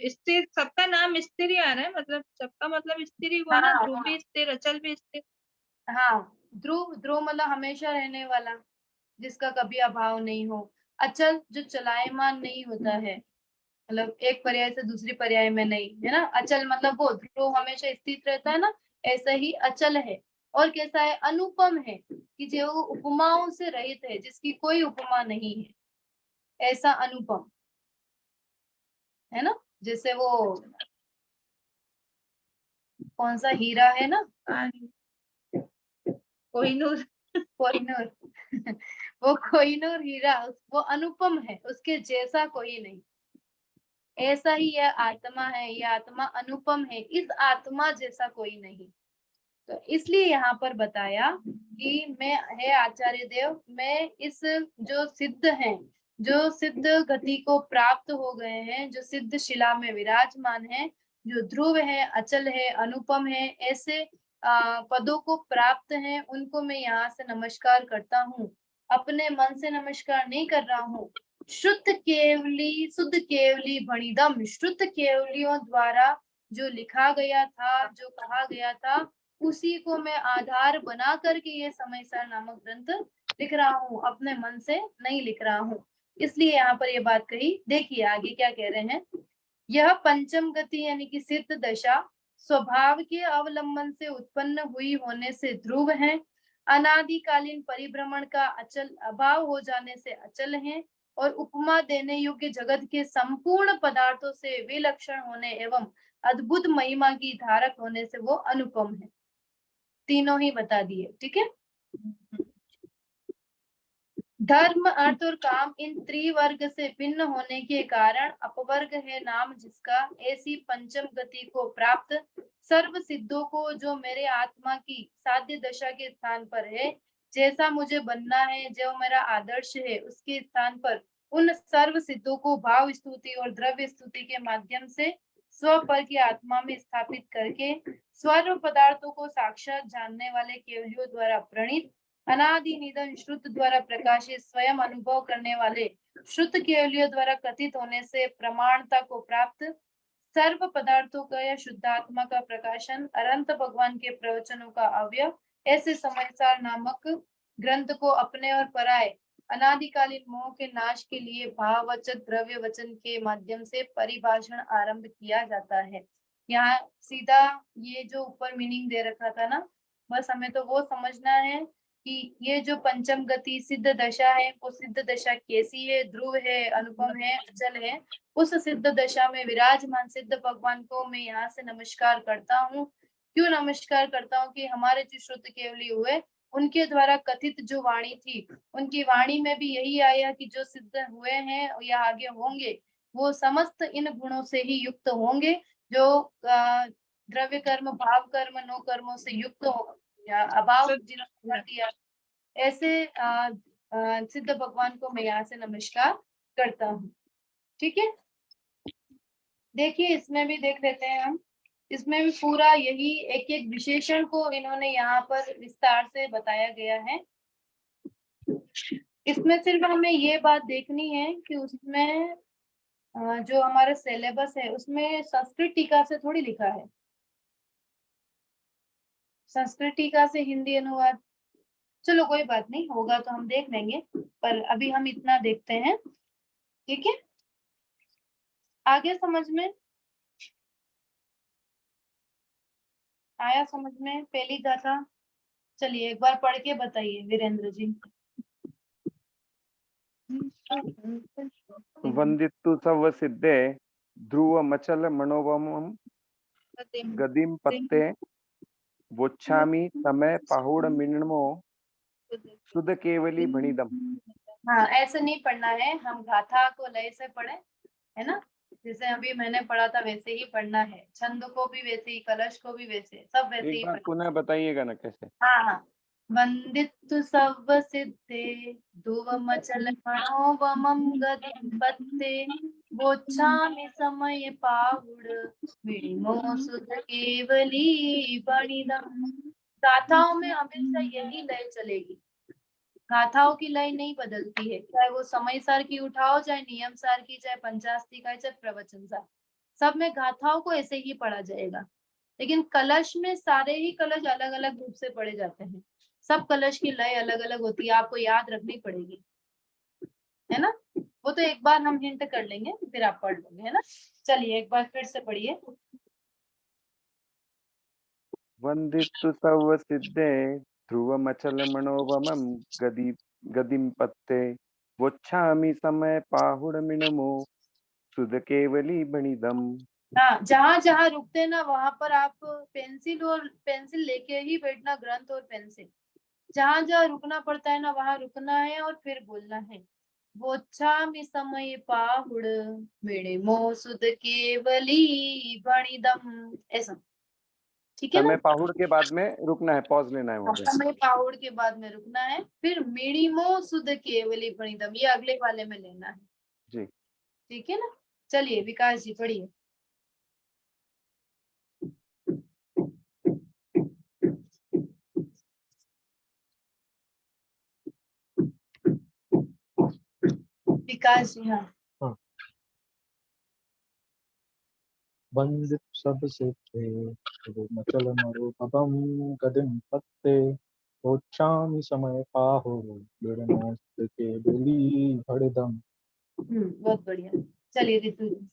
स्थिर, सबका नाम स्थिर ही आ रहा है, मतलब सबका मतलब स्थिर ही हुआ ना, ध्रुव भी स्थिर, अचल भी स्थिर। हाँ, ध्रुव, ध्रुव मतलब हमेशा रहने वाला, जिसका कभी अभाव नहीं हो। अचल जो चलायमान नहीं होता है, मतलब एक पर्याय से दूसरी पर्याय में नहीं, है ना। अचल मतलब वो ध्रुव हमेशा स्थित रहता है ना, ऐसा ही अचल है। और कैसा है, अनुपम है, कि जो उपमाओं से रहित है, जिसकी कोई उपमा नहीं है, ऐसा अनुपम, है ना। जैसे वो कौन सा हीरा है ना, कोहिनूर। कोहिनूर वो कोहिनूर हीरा, वो अनुपम है, उसके जैसा कोई नहीं। ऐसा ही यह आत्मा है, यह आत्मा अनुपम है, इस आत्मा जैसा कोई नहीं। तो इसलिए यहाँ पर बताया कि मैं, हे आचार्य देव, मैं इस जो सिद्ध हैं, जो सिद्ध गति को प्राप्त हो गए हैं, जो सिद्ध शिला में विराजमान है, जो ध्रुव है, अचल है, अनुपम है, ऐसे पदों को प्राप्त हैं, उनको मैं यहाँ से नमस्कार करता हूँ। अपने मन से नमस्कार नहीं कर रहा हूँ। शुद्ध केवली, शुद्ध केवली भणिदम, शुद्ध केवलियों द्वारा जो लिखा गया था, जो कहा गया था, उसी को मैं आधार बना करके ये समयसार नामक ग्रंथ लिख रहा हूँ, अपने मन से नहीं लिख रहा हूँ। इसलिए यहाँ पर ये बात कही। देखिए आगे क्या कह रहे हैं। यह पंचम गति यानी कि सिद्ध दशा स्वभाव के अवलंबन से उत्पन्न हुई होने से ध्रुव है, अनादिकालीन परिभ्रमण का अचल अभाव हो जाने से अचल है, और उपमा देने योग्य जगत के संपूर्ण पदार्थों से विलक्षण होने एवं अद्भुत महिमा की धारक होने से वो अनुपम है। तीनों ही बता दिए, ठीक है। धर्म, अर्थ और काम इन त्रिवर्ग से भिन्न होने के कारण अपवर्ग है नाम जिसका। ऐसी पंचम गति को प्राप्त सर्व सिद्धों को जो मेरे आत्मा की साध्य दशा के स्थान पर है, जैसा मुझे बनना है, जो मेरा आदर्श है, उसके स्थान पर उन सर्व सिद्धों को भाव स्तुति और द्रव्य स्तुति के माध्यम से स्वपर की आत्मा में स्थापित करके सर्व पदार्थों को साक्षात जानने वाले केवलियों द्वारा प्रणीत, अनादि निधन श्रुत द्वारा प्रकाशित, स्वयं अनुभव करने वाले श्रुत केवलियों द्वारा कथित होने से प्रमाणता को प्राप्त सर्व पदार्थों का या शुद्धात्मा का प्रकाशन, अनंत भगवान के प्रवचनों का अवयव, ऐसे समयसार नामक ग्रंथ को अपने और पराये अनादिकालीन मोह के नाश के लिए भाववचक द्रव्य वचन के माध्यम से परिभाषण आरंभ किया जाता है। यहाँ सीधा ये जो ऊपर मीनिंग दे रखा था ना, बस हमें तो वो समझना है कि ये जो पंचम गति सिद्ध दशा है, वो सिद्ध दशा कैसी है, ध्रुव है, अनुपम है, अचल है। उस सिद्ध दशा में विराजमान सिद्ध भगवान को मैं यहाँ से नमस्कार करता हूँ। क्यों नमस्कार करता हूँ कि हमारे जो श्रुत केवली हुए, उनके द्वारा कथित जो वाणी थी, उनकी वाणी में भी यही आया कि जो सिद्ध हुए हैं या आगे होंगे, वो समस्त इन गुणों से ही युक्त होंगे, जो द्रव्य कर्म, भाव कर्म, नो कर्मों से युक्त हो, या अभाव जिन्होंने कर दिया, ऐसे सिद्ध भगवान को मैं यहाँ से नमस्कार करता हूँ। ठीक है, देखिए इसमें भी देख लेते हैं हम। इसमें भी पूरा यही एक एक विशेषण को इन्होंने यहाँ पर विस्तार से बताया गया है। इसमें सिर्फ हमें ये बात देखनी है कि उसमें जो हमारा सिलेबस है, उसमें संस्कृत टीका से थोड़ी लिखा है। संस्कृत टीका से हिंदी अनुवाद, चलो कोई बात नहीं, होगा तो हम देख लेंगे, पर अभी हम इतना देखते हैं। ठीक है, आगे समझ में आया? समझ में पहली गाथा? चलिए एक बार पढ़ के बताइए वीरेंद्र जी। वंदितु सव सिद्धे ध्रुव मचल मनोवम गदिम पत्ते वोच्छामि समय पाहुड़ मिणमो शुद्ध केवली भणिदम। हाँ, ऐसे नहीं पढ़ना है, हम गाथा को लय से पढ़े, है ना। जैसे अभी मैंने पढ़ा था वैसे ही पढ़ना है, छंद को भी वैसे ही, कलश को भी वैसे, सब वैसे एक ही बार पढ़ना। पुनः बताइएगा ना कैसे। हाँ हाँ, वंदितु सव सिद्धे ध्रुवमचल मनोवमं गतिं पत्ते वोच्छामि समय पाहुड़ मिणिमो सुध केवली बणिदम्। गाथाओं में हमेशा यही लय चलेगी, गाथाओं की लय नहीं बदलती है, चाहे वो समय सार की उठाओ, चाहे नियम सार की, चाहे पंचास्ती का, चाहे प्रवचन सार, सब में गाथाओं को ऐसे ही पढ़ा जाएगा। लेकिन कलश में सारे ही कलश अलग अलग रूप से पढ़े जाते हैं, सब कलश की लय अलग अलग होती है, आपको याद रखनी पड़ेगी, है ना। वो तो एक बार हम हिंट कर लेंगे, फिर आप पढ़ लोगे, है ना। चलिए एक बार फिर से पढ़िए। वंदितु सर्व सिद्धे ध्रुवमचल मनोवमं गदी गदिम पत्ते वोच्छामि समय पाहुडमिनमो सुध केवली बणिदम। हाँ, जहां जहां रुकते हैं ना वहां पर आप पेंसिल लेके ही बैठना, ग्रंथ और पेंसिल। जहां जहां रुकना पड़ता है ना वहां रुकना है और फिर बोलना है। वोच्छामि समय पाहुड़ मिणिमो सुध केवली बणिदम, ऐसा। ठीक है ना। समय पाहुड़ के बाद में रुकना है, पॉज लेना है वहां पे। समय पाहुड़ के बाद में रुकना है, फिर मिणिमो सुध केवली बणिदम, ये अगले वाले में लेना है। जी। ठीक है ना। चलिए विकास जी पढ़िए। विकास जी, हाँ। हाँ। वंदित सब सिद्धे मचल मरूपम गदिम पत्ते ओच्छामि समय पाहुर बिड़मोस्त के बेली भड़दम। बहुत बढ़िया। चलिए ऋतु जी।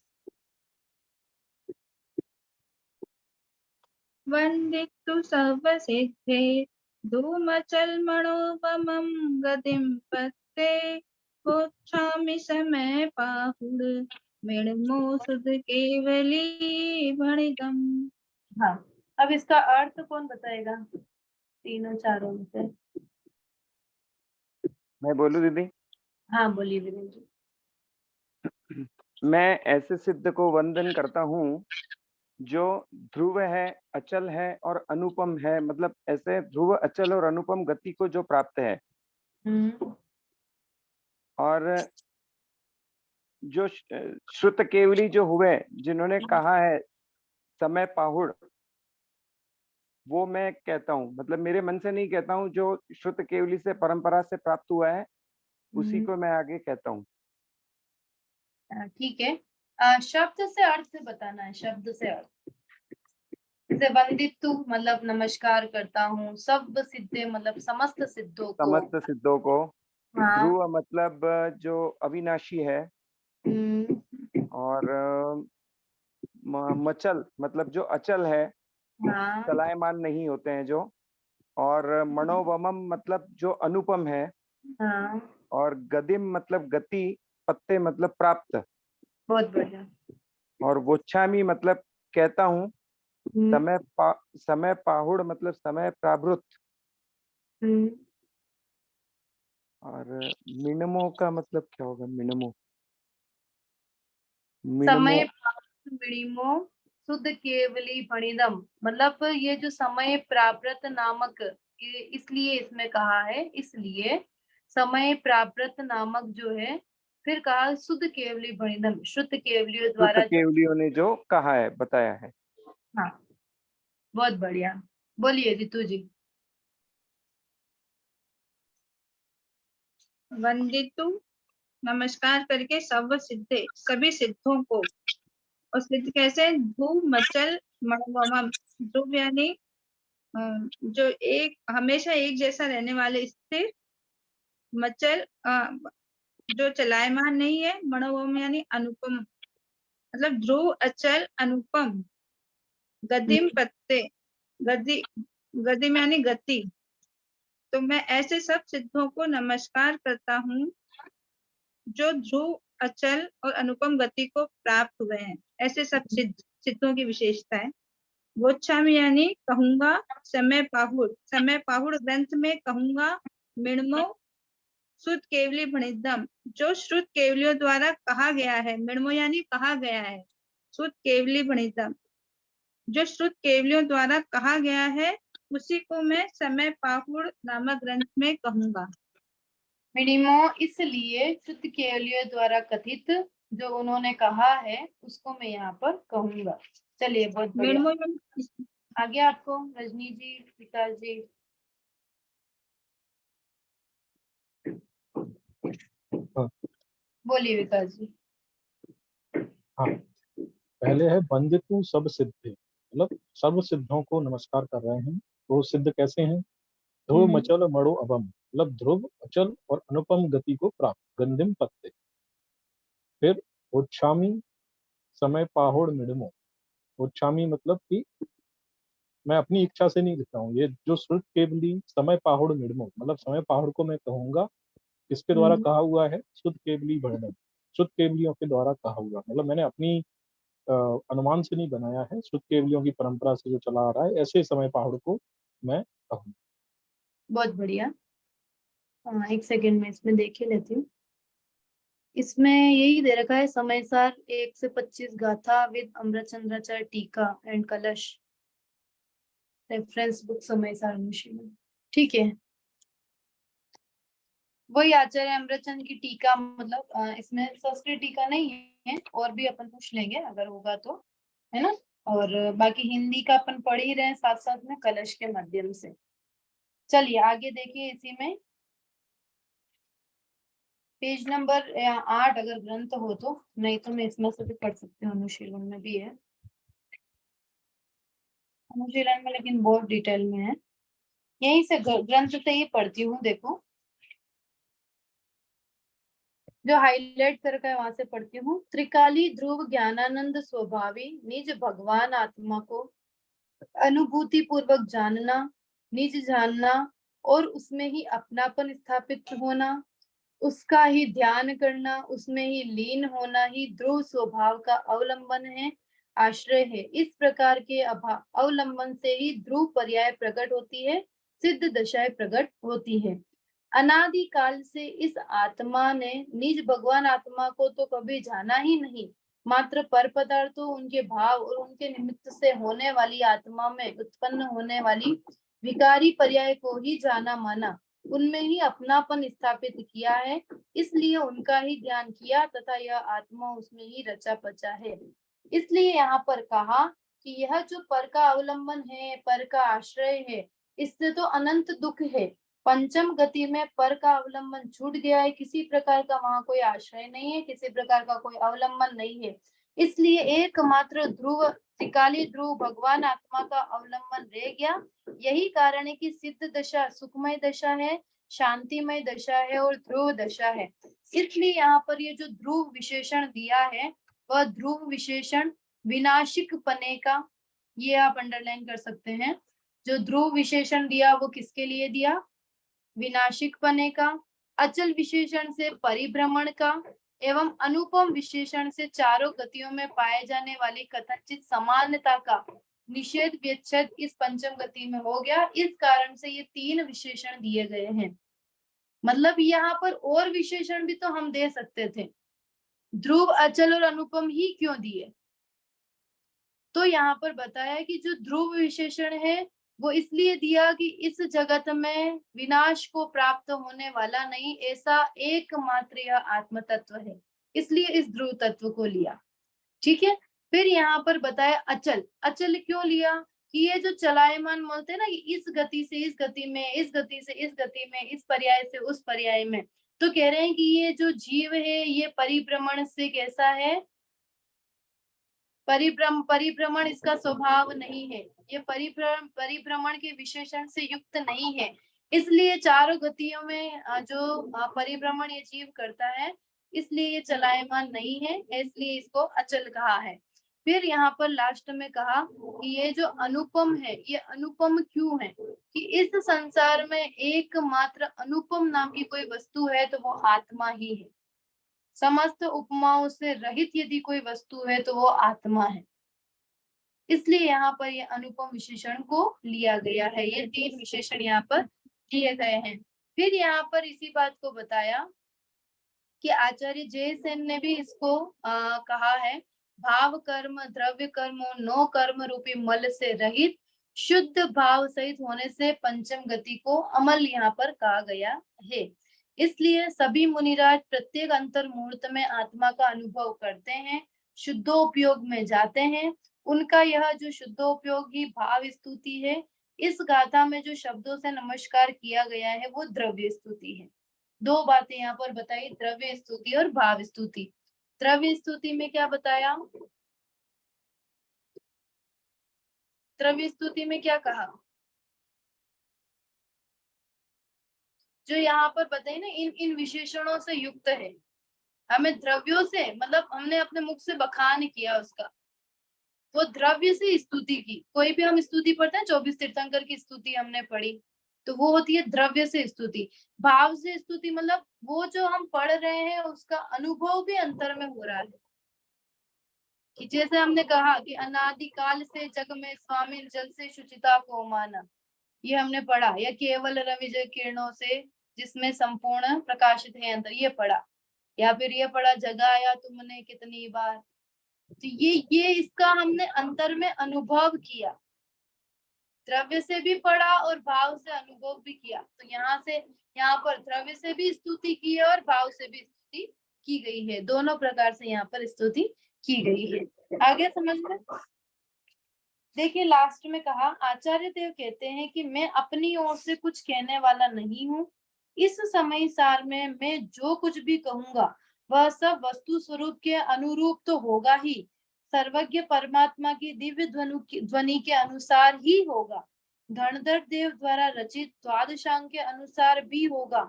वन्दितु सर्वसिद्धे धूमचल्मणोपमं गतिं पत्ते गोच्छामि समय पाहुड मिणमो सुध केवली भणिदम्। हाँ, अब इसका अर्थ कौन बताएगा तीनों चारों में से? मैं बोलूं दीदी? हाँ बोलिए वीरेंद्र जी। मैं ऐसे सिद्ध को वंदन करता हूँ जो ध्रुव है, अचल है और अनुपम है, मतलब ऐसे ध्रुव, अचल और अनुपम गति को जो प्राप्त है, हम्म। और जो श्रुत केवली जो हुए, जिन्होंने कहा है समय पाहुड़, वो मैं कहता हूँ, मतलब मेरे मन से नहीं कहता हूँ, जो श्रुत केवली से परंपरा से प्राप्त हुआ है उसी को मैं आगे कहता हूँ। ठीक है। शब्द से अर्थ बताना है, शब्द से अर्थ। जैसे वंदितु मतलब नमस्कार करता हूँ, सब सिद्धे मतलब समस्त सिद्धों को। समस्त सिद्धों को। हाँ। ध्रुव मतलब जो अविनाशी है, हम्म, और मचल मतलब जो अचल है, हाँ। चलायमान नहीं होते हैं जो, और मनोवमम मतलब जो अनुपम है, हाँ, और गदिम मतलब गति, पत्ते मतलब प्राप्त, बहुत बढ़िया। और वोच्छामी मतलब कहता हूँ, हम्म, समय पाहुड़ मतलब समय प्राभृत, हम्म। और मिनमो का मतलब क्या होगा? मिनमो, मिनमो समय मिणिमो शुद्ध केवली फणिदम, मतलब ये जो समय प्राप्रत नामक, इसलिए इसमें कहा है, इसलिए समय प्राप्रत नामक जो है, फिर कहा शुद्ध केवली फणिदम, शुद्ध केवलियों श्रुत द्वारा जो। केवलियों ने जो कहा है, बताया है। हाँ, बहुत बढ़िया। बोलिए रितु जी। वंदितु नमस्कार करके सर्व सिद्धे सभी सिद्धों को, और सिद्ध कैसे? धूम मचल मणवमम, ध्रुव यानी जो एक हमेशा एक जैसा रहने वाले, स्थिर, मचल जो चलायमान नहीं है, मणोवम यानी अनुपम, मतलब ध्रुव, अचल, अनुपम, गदिम पत्ते, गति, गदिम यानी गति। तो मैं ऐसे सब सिद्धों को नमस्कार करता हूँ जो ध्रुव, अचल और अनुपम गति को प्राप्त हुए हैं। ऐसे सब सिद्धों की विशेषता है। वोच्छामि यानी कहूंगा, समय पाहुड़ ग्रंथ में कहूंगा, मिणमो श्रुत केवली भणिदम, जो श्रुत केवलियों द्वारा कहा गया है, मिणमो यानी कहा गया है, श्रुत केवली भणिदम, जो श्रुत केवलियों द्वारा कहा गया है उसी को मैं समय पाहुड़ नामक ग्रंथ में कहूंगा। मिनिमो इसलिए शुद्ध केवलियों द्वारा कथित, जो उन्होंने कहा है उसको मैं यहाँ पर कहूंगा। चलिए बहुत बढ़िया। मिणमो आगे आपको रजनी जी, विकास जी। हाँ। बोलिए विकास जी। हाँ, पहले है वंदितु सब सिद्धे, मतलब सर्व सिद्धों को नमस्कार कर रहे हैं। वो सिद्ध कैसे हैं? ध्रुव मचल मणो अभम, मतलब ध्रुव अचल और अनुपम गति को प्राप्त, गंधिम पत्ते। फिर उच्छामी समय पाहोड़ मिडमो, उच्छामी मतलब कि मैं अपनी इच्छा से नहीं लिखता हूँ, ये जो श्रुत केवली समय पाहुड़ मिडमो, मतलब समय पाहुड़ को मैं कहूंगा किसके द्वारा कहा हुआ है, श्रुत केवली वर्णन, श्रुत केवलियों के द्वारा कहा हुआ, मतलब मैंने अपनी अनुमान से नहीं बनाया है, श्रुत केवलियों की परंपरा से जो चला आ रहा है, ऐसे समय पहाड़ को मैं कहूँ। बहुत बढ़िया। हाँ, एक सेकंड में इसमें देख ही लेती हूँ। इसमें यही दे रखा है, समय सार 1 से 25 गाथा विद अमृतचंद्राचार्य टीका एंड कलश, रेफरेंस बुक समय सार अनुशीलन। ठीक है, वही आचार्य अमृतचंद की टीका, मतलब इसमें संस्कृत टीका नहीं है, और भी अपन पूछ लेंगे अगर होगा तो, है ना। और बाकी हिंदी का अपन पढ़ ही रहे हैं साथ साथ में कलश के माध्यम से। चलिए आगे देखिए, इसी में पेज नंबर 8 अगर ग्रंथ हो तो, नहीं तो मैं इसमें से भी पढ़ सकती हूँ, अनुशीलन में भी है, अनुशीलन में लेकिन बहुत डिटेल में है, यहीं से ग्रंथ से ही पढ़ती हूँ। देखो जो हाईलाइट कर रखा है वहां से पढ़ती हूँ। त्रिकाली ध्रुव ज्ञानानंद स्वभावी निज भगवान आत्मा को अनुभूति पूर्वक जानना, निज जानना और उसमें ही अपनापन स्थापित होना, उसका ही ध्यान करना, उसमें ही लीन होना ही ध्रुव स्वभाव का अवलंबन है, आश्रय है। इस प्रकार के अवलंबन से ही ध्रुव पर्याय प्रकट होती है, सिद्ध दशाएं प्रकट होती है। अनादि काल से इस आत्मा ने निज भगवान आत्मा को तो कभी जाना ही नहीं, मात्र पर पदार्थों, उनके भाव और उनके निमित्त से होने वाली आत्मा में उत्पन्न होने वाली विकारी पर्याय को ही जाना माना, उनमें ही अपनापन स्थापित किया है, इसलिए उनका ही ध्यान किया तथा यह आत्मा उसमें ही रचा पचा है। इसलिए यहाँ पर कहा कि यह जो पर का अवलंबन है, पर का आश्रय है, इससे तो अनंत दुख है। पंचम गति में पर का अवलंबन छूट गया है, किसी प्रकार का वहां कोई आश्रय नहीं है, किसी प्रकार का कोई अवलंबन नहीं है, इसलिए एकमात्र ध्रुव, त्रिकाली ध्रुव भगवान आत्मा का अवलंबन रह गया। यही कारण है कि सिद्ध दशा सुखमय दशा है, शांतिमय दशा है और ध्रुव दशा है। इसलिए यहाँ पर ये जो ध्रुव विशेषण दिया है, वह ध्रुव विशेषण विनाशिक पने का, ये आप अंडरलाइन कर सकते हैं। जो ध्रुव विशेषण दिया वो किसके लिए दिया, विनाशिक पने का, अचल विशेषण से परिभ्रमण का, एवं अनुपम विशेषण से चारों गतियों में पाए जाने वाली कथनचित समानता का निषेध व्यच्छेद इस पंचम गति में हो गया। इस कारण से ये 3 विशेषण दिए गए हैं। मतलब यहाँ पर और विशेषण भी तो हम दे सकते थे, ध्रुव अचल और अनुपम ही क्यों दिए, तो यहाँ पर बताया कि जो ध्रुव विशेषण है वो इसलिए दिया कि इस जगत में विनाश को प्राप्त होने वाला नहीं, ऐसा एकमात्र यह आत्म तत्व है, इसलिए इस ध्रुव तत्व को लिया। ठीक है, फिर यहाँ पर बताया अचल, अचल क्यों लिया कि ये जो चलायमान बोलते हैं ना, कि इस गति से इस गति में, इस गति से इस गति में, इस पर्याय से उस पर्याय में, तो कह रहे हैं कि ये जो जीव है ये परिभ्रमण से कैसा है, परिभ्रमण इसका स्वभाव नहीं है, ये परिभ्रमण के विशेषण से युक्त नहीं है, इसलिए चारों गतियों में जो परिभ्रमण ये जीव करता है, इसलिए ये चलायमान नहीं है, इसलिए इसको अचल कहा है। फिर यहाँ पर लास्ट में कहा कि ये जो अनुपम है, ये अनुपम क्यों है कि इस संसार में एकमात्र अनुपम नाम की कोई वस्तु है तो वो आत्मा ही है। समस्त उपमाओं से रहित यदि कोई वस्तु है तो वो आत्मा है, इसलिए यहाँ पर ये अनुपम विशेषण को लिया गया है। ये 3 विशेषण यहाँ पर दिए गए हैं। फिर यहाँ पर इसी बात को बताया कि आचार्य जयसेन ने भी इसको कहा है, भाव कर्म द्रव्य कर्म नो कर्म रूपी मल से रहित शुद्ध भाव सहित होने से पंचम गति को अमल यहाँ पर कहा गया है। इसलिए सभी मुनिराज प्रत्येक अंतर मुहूर्त में आत्मा का अनुभव करते हैं, शुद्धोपयोग में जाते हैं, उनका यह जो शुद्धोपयोग ही भाव स्तुति है। इस गाथा में जो शब्दों से नमस्कार किया गया है वो द्रव्य स्तुति है। 2 बातें यहाँ पर बताई, द्रव्य स्तुति और भाव स्तुति। द्रव्य स्तुति में क्या बताया, द्रव्य स्तुति में क्या कहा, जो यहाँ पर बताइए ना, इन इन विशेषणों से युक्त है। हमें द्रव्यों से मतलब हमने अपने मुख से बखान किया उसका, वो द्रव्य से स्तुति की। कोई भी हम स्तुति पढ़ते हैं, 24 तीर्थंकर की स्तुति हमने पढ़ी, तो वो होती है द्रव्य से स्तुति। भाव से स्तुति मतलब वो जो हम पढ़ रहे हैं उसका अनुभव भी अंतर में हो रहा है। कि जैसे हमने कहा कि अनादिकाल से जग में स्वामी जल से शुचिता को माना, ये हमने पढ़ा। या केवल रविजय किरणों से जिसमें संपूर्ण प्रकाशित है अंतर, ये पढ़ा। या फिर ये पढ़ा जगाया तुमने कितनी बार। तो ये इसका हमने अंतर में अनुभव किया, द्रव्य से भी पढ़ा और भाव से अनुभव भी किया। तो यहाँ पर द्रव्य से भी स्तुति की है और भाव से भी स्तुति की गई है, दोनों प्रकार से यहाँ पर स्तुति की गई है। आगे समझ में देखिए, लास्ट में कहा आचार्य देव कहते हैं कि मैं अपनी ओर से कुछ कहने वाला नहीं हूँ। इस समय सार में मैं जो कुछ भी कहूंगा वह सब वस्तु स्वरूप के अनुरूप तो होगा ही, सर्वज्ञ परमात्मा की दिव्य ध्वनि के अनुसार ही होगा, धनधर देव द्वारा रचित द्वादशांग के अनुसार भी होगा,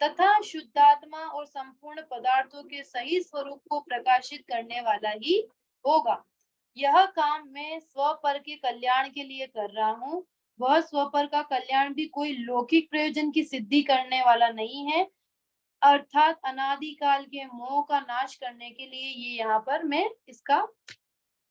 तथा शुद्धात्मा और संपूर्ण पदार्थों के सही स्वरूप को प्रकाशित करने वाला ही होगा। यह काम मैं स्वपर के कल्याण के लिए कर रहा हूँ। वह स्वपर का कल्याण भी कोई लौकिक प्रयोजन की सिद्धि करने वाला नहीं है, अर्थात अनादिकाल के मोह का नाश करने के लिए ये यहाँ पर मैं इसका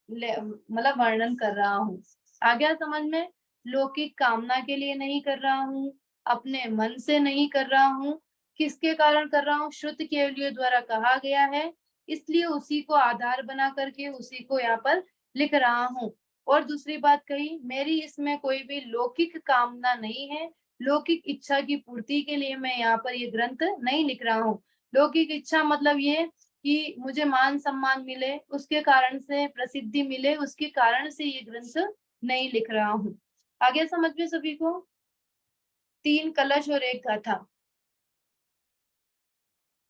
मतलब वर्णन कर रहा हूँ। आ गया समझ में? लौकिक कामना के लिए नहीं कर रहा हूँ, अपने मन से नहीं कर रहा हूँ। किसके कारण कर रहा हूँ? श्रुत केवलियों द्वारा कहा गया है, इसलिए उसी को आधार बना करके उसी को यहाँ पर लिख रहा हूँ। और दूसरी बात कही, मेरी इसमें कोई भी लौकिक कामना नहीं है, लौकिक इच्छा की पूर्ति के लिए मैं यहाँ पर ये ग्रंथ नहीं लिख रहा हूँ। लौकिक इच्छा मतलब ये कि मुझे मान सम्मान मिले, उसके कारण से प्रसिद्धि मिले, उसके कारण से ये ग्रंथ नहीं लिख रहा हूँ। आगे समझ में सभी को? 3 कलश और 1 गाथा,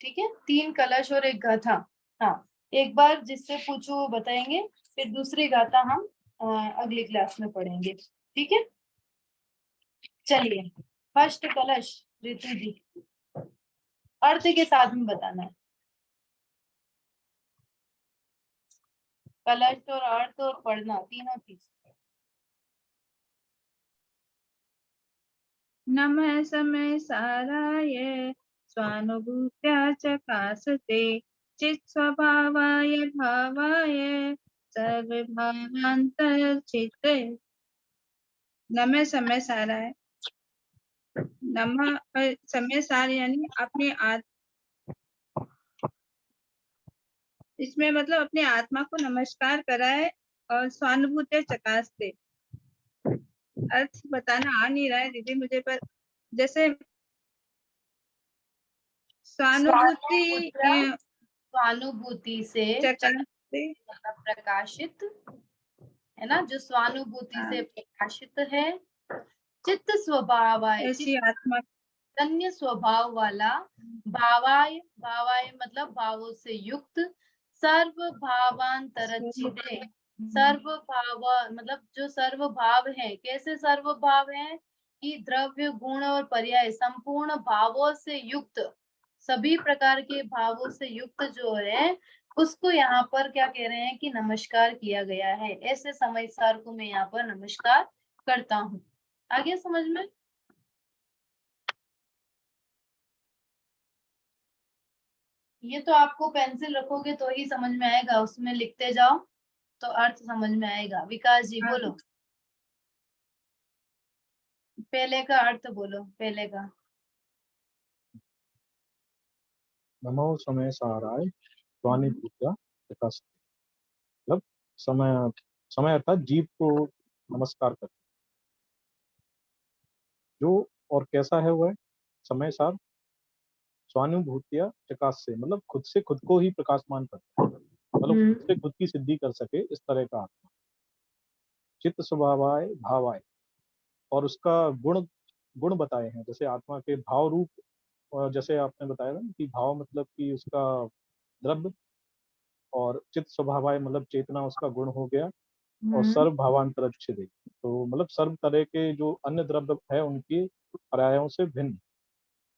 ठीक है? 3 कलश और 1 गाथा। हाँ, एक बार जिससे पूछो वो बताएंगे, फिर दूसरी गाथा हम अगली क्लास में पढ़ेंगे, ठीक है? चलिए, फर्स्ट कलश ऋतु जी, अर्थ के साथ में बताना है। कलश और अर्थ और पढ़ना, तीनों चीज। नमः समय साराय स्वानुभूत्या चकासते चित् स्वभावाय भावाय सर्वभावान्तरचित्ते। नमः समय साराय, नमः समय सार यानी अपने इसमें मतलब अपने आत्मा को नमस्कार कराए और स्वानुभूति चकासते। अर्थ बताना आ नहीं रहा है दीदी मुझे, पर जैसे स्वानुभूति स्वानुभूति से चकासते, मतलब प्रकाशित है ना, जो स्वानुभूति से प्रकाशित है। चित्त स्वभावाय, ऐसी आत्मा अन्य स्वभाव वाला, भावाय, भावाय मतलब भावों से युक्त, सर्व भावांतरचिते, सर्व भाव मतलब जो सर्व भाव है। कैसे सर्व भाव है? कि द्रव्य गुण और पर्याय संपूर्ण भावों से युक्त, सभी प्रकार के भावों से युक्त जो है उसको यहाँ पर क्या कह रहे हैं कि नमस्कार किया गया है। ऐसे समय सार को मैं यहाँ पर नमस्कार करता हूँ। आगे समझ में? ये तो आपको पेंसिल रखोगे तो ही समझ में आएगा, उसमें लिखते जाओ तो अर्थ समझ में आएगा। विकास जी बोलो, पहले का अर्थ बोलो, पहले का। नमो समय साराय स्वानुभूत्या चकासते, मतलब समय समय अर्थात जीव को नमस्कार करते, जो और कैसा है वह समय सार स्वानुभूतिया चकास से, मतलब खुद से खुद को ही प्रकाशमान करता है, मतलब खुद से खुद की सिद्धि कर सके, इस तरह का आत्मा। चित्त स्वभावाय भावाय, और उसका गुण बताए हैं, जैसे आत्मा के भाव रूप, और जैसे आपने बताया ना कि भाव मतलब कि उसका द्रव्य, और चित्त स्वभावाय मतलब चेतना उसका गुण हो गया, और सर्व भावांतरच्छिदे, तो मतलब सर्व तरह के जो अन्य द्रव्य है उनकी पर्यायों से भिन्न।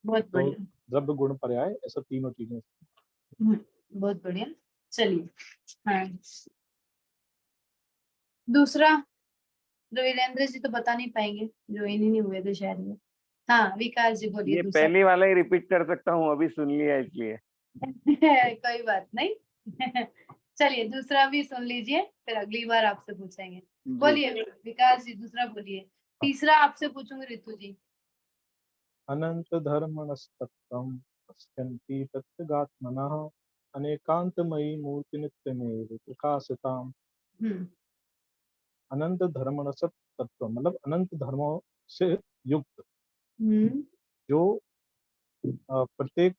बहुत तो बढ़िया। द्रव्य गुण पर्याय ऐसा तीनों चीजें। बहुत बढ़िया। चलिए, हाँ दूसरा रविलेंद्र जी तो बता नहीं पाएंगे, जो इन ही नहीं हुए थे शायद में। हाँ विकास जी बोलिए ये दूसरा। पहली वाला ही रिपीट कर सकता हूँ, अभी सुन लिया इसलिए। कोई बात नहीं। चलिए दूसरा भी सुन लीजिए, फिर अगली बार आपसे पूछेंगे। जी। बोलिए विकास जी दूसरा बोलिए। तीसरा आपसे पूछूंगी ऋतु जी। अनंत धर्मणस्तत्त्वं पश्यन्ति तत्गात्मनः अनेकांतमयी मूर्ति नित्यमेव प्रकाशिताम्। हम्म अनंत धर्मणस तत्व मतलब अनंत धर्मों से युक्त, हम्म जो प्रत्येक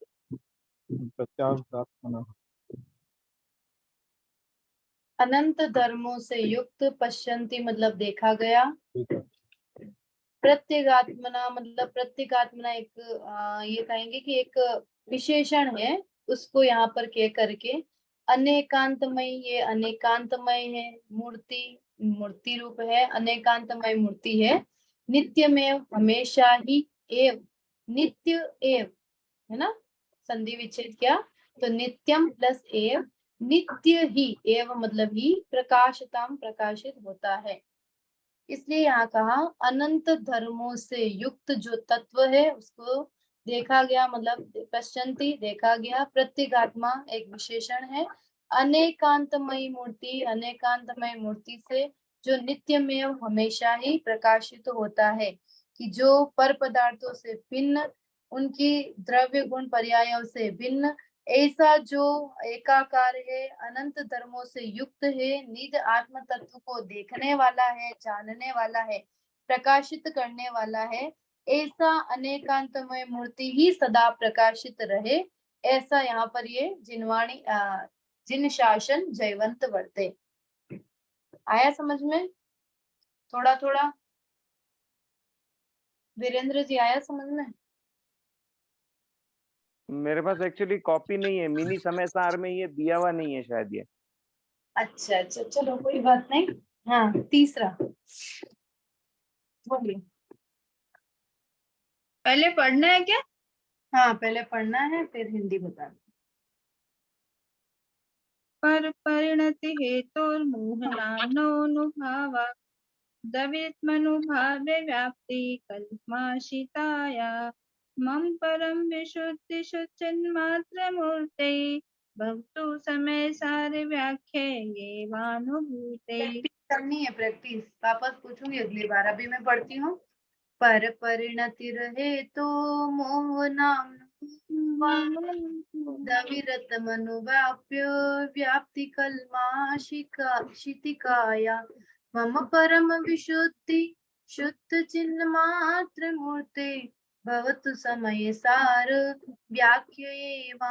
प्रत्यागात्मनः अनंत धर्मों से युक्त, पश्यंती मतलब देखा गया, ठीक है। प्रत्येगात्मना मतलब प्रत्येगात्मना एक ये कहेंगे कि एक विशेषण है, उसको यहाँ पर कह करके अनेकांतमय, ये अनेकांतमय है, मूर्ति मूर्ति रूप है, अनेकांतमय मूर्ति है, नित्यमेव हमेशा ही, एव नित्य एव है ना, संधि विच्छेद किया तो नित्यम प्लस एव, नित्य ही, एव मतलब ही, प्रकाशताम प्रकाशित होता है। इसलिए यहाँ कहा अनंत धर्मों से युक्त जो तत्व है उसको देखा गया, मतलब पश्चंती देखा गया, प्रत्येगात्मा एक विशेषण है, अनेकांतमयी मूर्ति, अनेकांतमय मूर्ति से जो नित्यमेव हमेशा ही प्रकाशित होता है, कि जो पर पदार्थों से भिन्न, उनकी द्रव्य गुण पर्यायों से भिन्न, ऐसा जो एकाकार है, अनंत धर्मों से युक्त है, निज आत्म तत्व को देखने वाला है, जानने वाला है, प्रकाशित करने वाला है, ऐसा अनेकांतमय मूर्ति ही सदा प्रकाशित रहे, ऐसा यहाँ पर ये जिनवाणी जिन शासन जयवंत वर्ते। आया समझ में थोड़ा थोड़ा? वीरेंद्र जी आया समझ में? मेरे पास एक्चुअली कॉपी नहीं है, मिनी समय सार में ये दिया हुआ नहीं है शायद ये। अच्छा अच्छा चलो कोई बात नहीं। हाँ तीसरा बोलिए। पहले पढ़ना है क्या? हाँ पहले पढ़ना है फिर हिंदी बताना। पर परिणति हेतुर्मोहनानुभावा द्रवित्मनुभाव्य व्याप्ति कल्माशिताया मम परम विशुद्धि शुचिन्मात्र मूर्ते भक्तु समय सार व्याख्ये ये वानुभूते। प्रैक्टिस करनी है, प्रैक्टिस वापस पूछूंगी अगली बार, अभी मैं पढ़ती हूँ। पर परिणति रहे तो मोह नाम दविरत मनुव्याप्य व्याप्ति कल्माशिका शितिकाया मम परम विशुद्धि शुद्ध चिन्ह मात्र मूर्ते भवतु समय सार व्याख्येवानुभूते।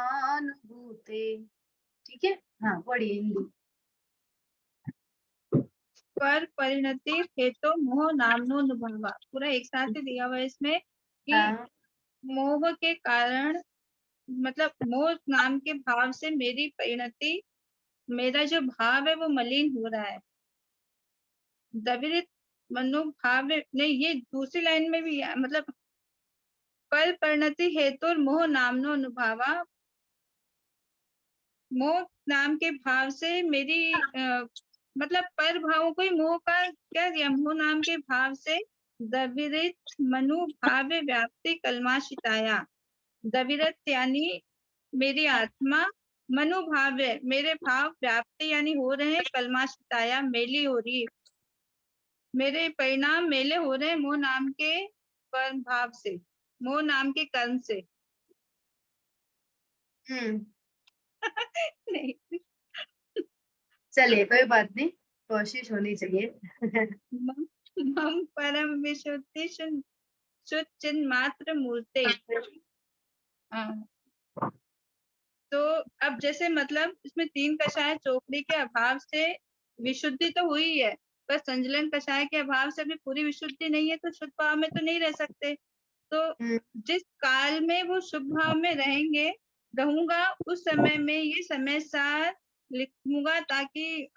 ठीक है, हाँ पढ़िए हिंदी। पर परिणति हेतु मोह नामनोनुभावा, पूरा एक साथ ही दिया हुआ है इसमें कि हाँ मोह के कारण, मतलब मोह नाम के भाव से मेरी परिणति, मेरा जो भाव है वो मलिन हो रहा है। द्रवित मनोभाव नहीं, ये दूसरी लाइन में भी है, मतलब पर परिणति हेतु मोह नामनो अनुभावा, मोह नाम के भाव से मेरी मतलब पर भावों को ही मोह का क्या दिया, मोह नाम के भाव से द्रवित मनुभाव व्याप्ति कलमाशिताया, द्रवित यानी मेरी आत्मा, मनुभाव्य मेरे भाव, व्याप्ति यानी हो रहे हैं, कलमाशिताया मेली हो रही, मेरे परिणाम मेले हो रहे हैं मोह नाम के कर्म भाव से, मोह नाम के कर्म से। नहीं, चलिए कोई बात नहीं, कोशिश होनी चाहिए। मम परम विशुद्धि शुद्ध चिन्ह मात्र मूर्ते। हाँ, तो अब जैसे मतलब इसमें तीन कषाय चोपड़ी के अभाव से विशुद्धि तो हुई है, पर संजलन कषाय के अभाव से अभी पूरी विशुद्धि नहीं है, तो शुद्ध भाव में तो नहीं रह सकते। तो जिस काल में वो शुभ भाव में रहेंगे, रहूंगा, उस समय में ये समय सार लिखूंगा, ताकि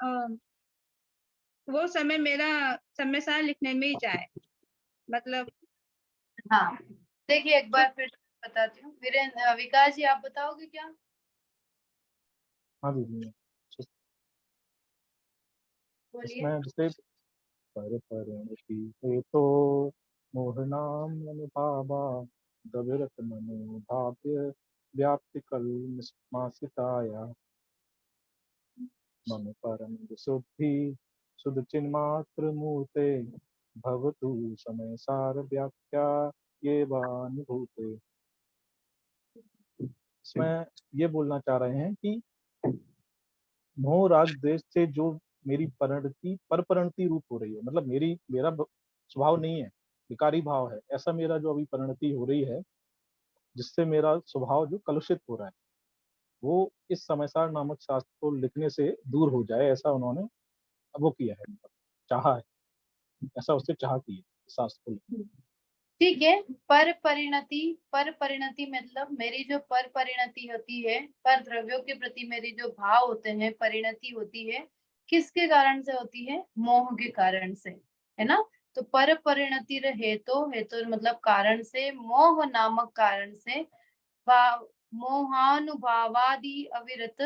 वो समय मेरा समय सार लिखने में ही जाए, मतलब हाँ देखिए एक बार फिर बताती हूँ। वीरेंद्र, विकास जी आप बताओगे क्या? हाँ दीदी, बोलिए। इसमें जैसे पर परिणति हेतो मोहनाम अनुभावा गविरत मनोभाव्य व्याप्ति कलमासिताया मम परम विशुद्धि शुद्ध चिन्मात्र मूर्ते भवतु समय सार व्याख्या ये वानुभूते। इसमें ये बोलना चाह रहे हैं कि मोह राग द्वेष से जो मेरी परिणति पर परिणति रूप हो रही है, मतलब मेरा स्वभाव नहीं है, विकारी भाव है, ऐसा मेरा जो अभी परिणति हो रही है, जिससे मेरा स्वभाव जो कलुषित हो रहा है, वो इस समयसार नामक शास्त्र को लिखने से दूर हो जाए, ऐसा उन्होंने वो किया है, चाहा है, ऐसा उससे चाह की है शास्त्र को लिखने। ठीक है। पर परिणति मतलब मेरी जो पर परिणति होती है, पर द्रव्यों के प्रति मेरी जो भाव होते हैं, परिणति होती है, किसके कारण से होती है? मोह के कारण से, है ना। तो पर परिणति हेतु मतलब कारण से, मोह नामक कारण से, मोहानुभावादि अविरत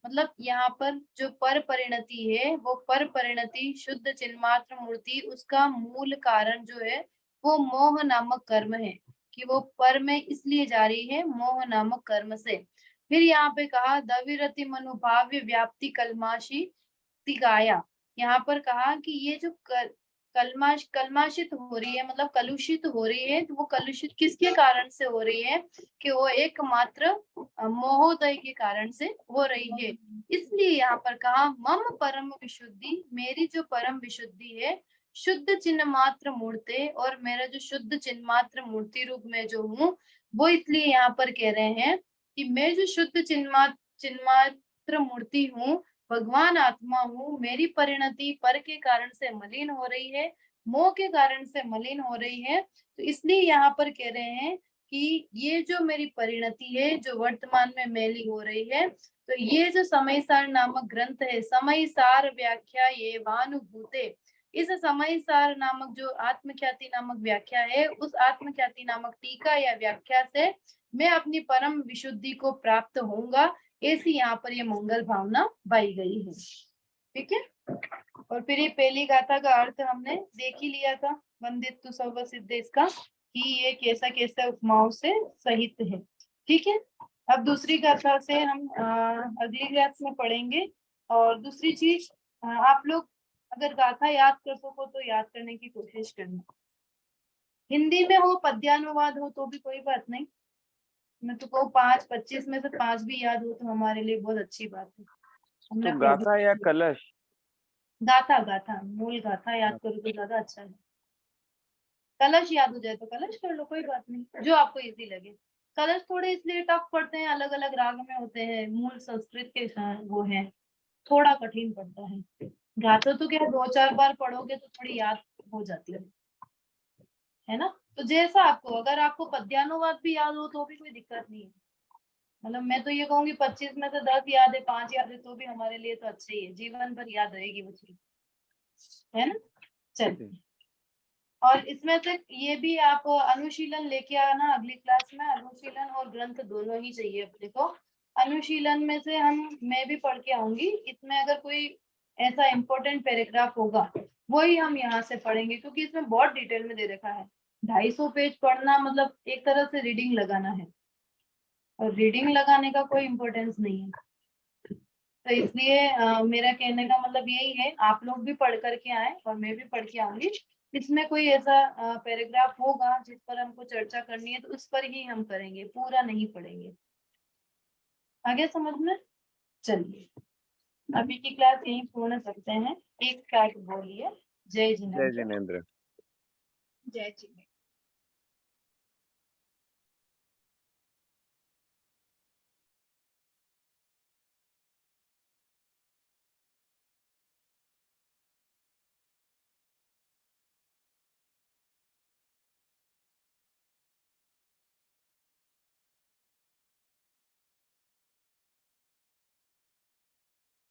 मतलब यहाँ पर जो पर परिणति है, वो पर परिणति शुद्ध चिन्मात्र मूर्ति, उसका मूल कारण जो है वो मोह नामक कर्म है, कि वो पर में इसलिए जा रही है मोह नामक कर्म से। फिर यहाँ पे कहा दविरति मनुभाव्य व्याप्ति कलमाशी तिगाया, यहाँ पर कहा कि ये जो कलमाशित हो रही है, मतलब कलुषित हो रही है, तो वो कलुषित किसके कारण से हो रही है? कि वो एकमात्र मोहोदय के कारण से हो रही है। इसलिए यहाँ पर कहा मम परम विशुद्धि, मेरी जो परम विशुद्धि है, शुद्ध चिन्ह मात्र मूर्ते, और मेरा जो शुद्ध चिन्ह मात्र मूर्ति रूप में जो हूँ, वो इसलिए यहाँ पर कह रहे हैं कि मैं जो शुद्ध चिन्ह मात्र मूर्ति हूँ, भगवान आत्मा हूँ, मेरी परिणति पर के कारण से मलिन हो रही है, मोह के कारण से मलिन हो रही है। तो इसलिए यहाँ पर कह रहे हैं कि ये जो मेरी परिणति है, जो वर्तमान में मैली हो रही है, तो ये जो समय सार नामक ग्रंथ है, समय सार व्याख्या ये वानुभूते, इस समय सार नामक जो आत्मख्याति नामक व्याख्या है, उस आत्मख्याति नामक टीका या व्याख्या से मैं अपनी परम विशुद्धि को प्राप्त होऊंगा, ऐसी यहाँ पर ये मंगल भावना पाई गई है। ठीक है। और फिर ये पहली गाथा का अर्थ हमने देख ही लिया था, वंदित सर्व सिद्ध, इसका कि ये कैसा कैसा उपमाओं से सहित है। ठीक है। अब दूसरी गाथा से हम अगली क्लास में पढ़ेंगे। और दूसरी चीज, आप लोग अगर गाथा याद कर सको तो याद करने की कोशिश करना। हिंदी में हो, पद्यानुवाद हो तो भी कोई बात नहीं, मैं तो कहूँ 5-25 में से 5 भी याद हो तो हमारे लिए बहुत अच्छी बात है। हमने तो गाथा या कलश? गाथा, गाथा मूल गाथा याद करो तो ज्यादा अच्छा है। कलश याद हो जाए तो कलश कर लो, कोई बात नहीं, जो आपको इजी लगे। कलश थोड़े इसलिए टफ पड़ते हैं, अलग अलग राग में होते हैं, मूल संस्कृत के वो है, थोड़ा कठिन पड़ता है। गाथा तो क्या 2-4 बार पढ़ोगे तो थोड़ी याद हो जाती है ना। तो जैसा आपको, अगर आपको पद्यानुवाद भी याद हो तो भी कोई दिक्कत नहीं है, मतलब मैं तो ये कहूंगी 25 में से 10 याद है, 5 याद है, तो भी हमारे लिए तो अच्छा ही है, जीवन भर याद रहेगी वो चीज, है ना। चलिए, और इसमें से ये भी आप अनुशीलन लेके आना अगली क्लास में, अनुशीलन और ग्रंथ दोनों ही चाहिए अपने को। अनुशीलन में से मैं भी पढ़ के आऊंगी, इसमें अगर कोई ऐसा इम्पोर्टेंट पैराग्राफ होगा वही हम यहाँ से पढ़ेंगे, क्योंकि इसमें बहुत डिटेल में दे रखा है। 250 पेज पढ़ना मतलब एक तरह से रीडिंग लगाना है, और रीडिंग लगाने का कोई इम्पोर्टेंस नहीं है। तो इसलिए मेरा कहने का मतलब यही है, आप लोग भी पढ़ करके आए और मैं भी पढ़ के आऊंगी। इसमें कोई ऐसा पैराग्राफ होगा जिस पर हमको चर्चा करनी है तो उस पर ही हम करेंगे, पूरा नहीं पढ़ेंगे। आगे समझ में? चलिए, अभी की क्लास यहीं पूर्ण करते हैं। एक साथ बोलिए, जय जय जिनेंद्र। जिनेंद्र। जय जी।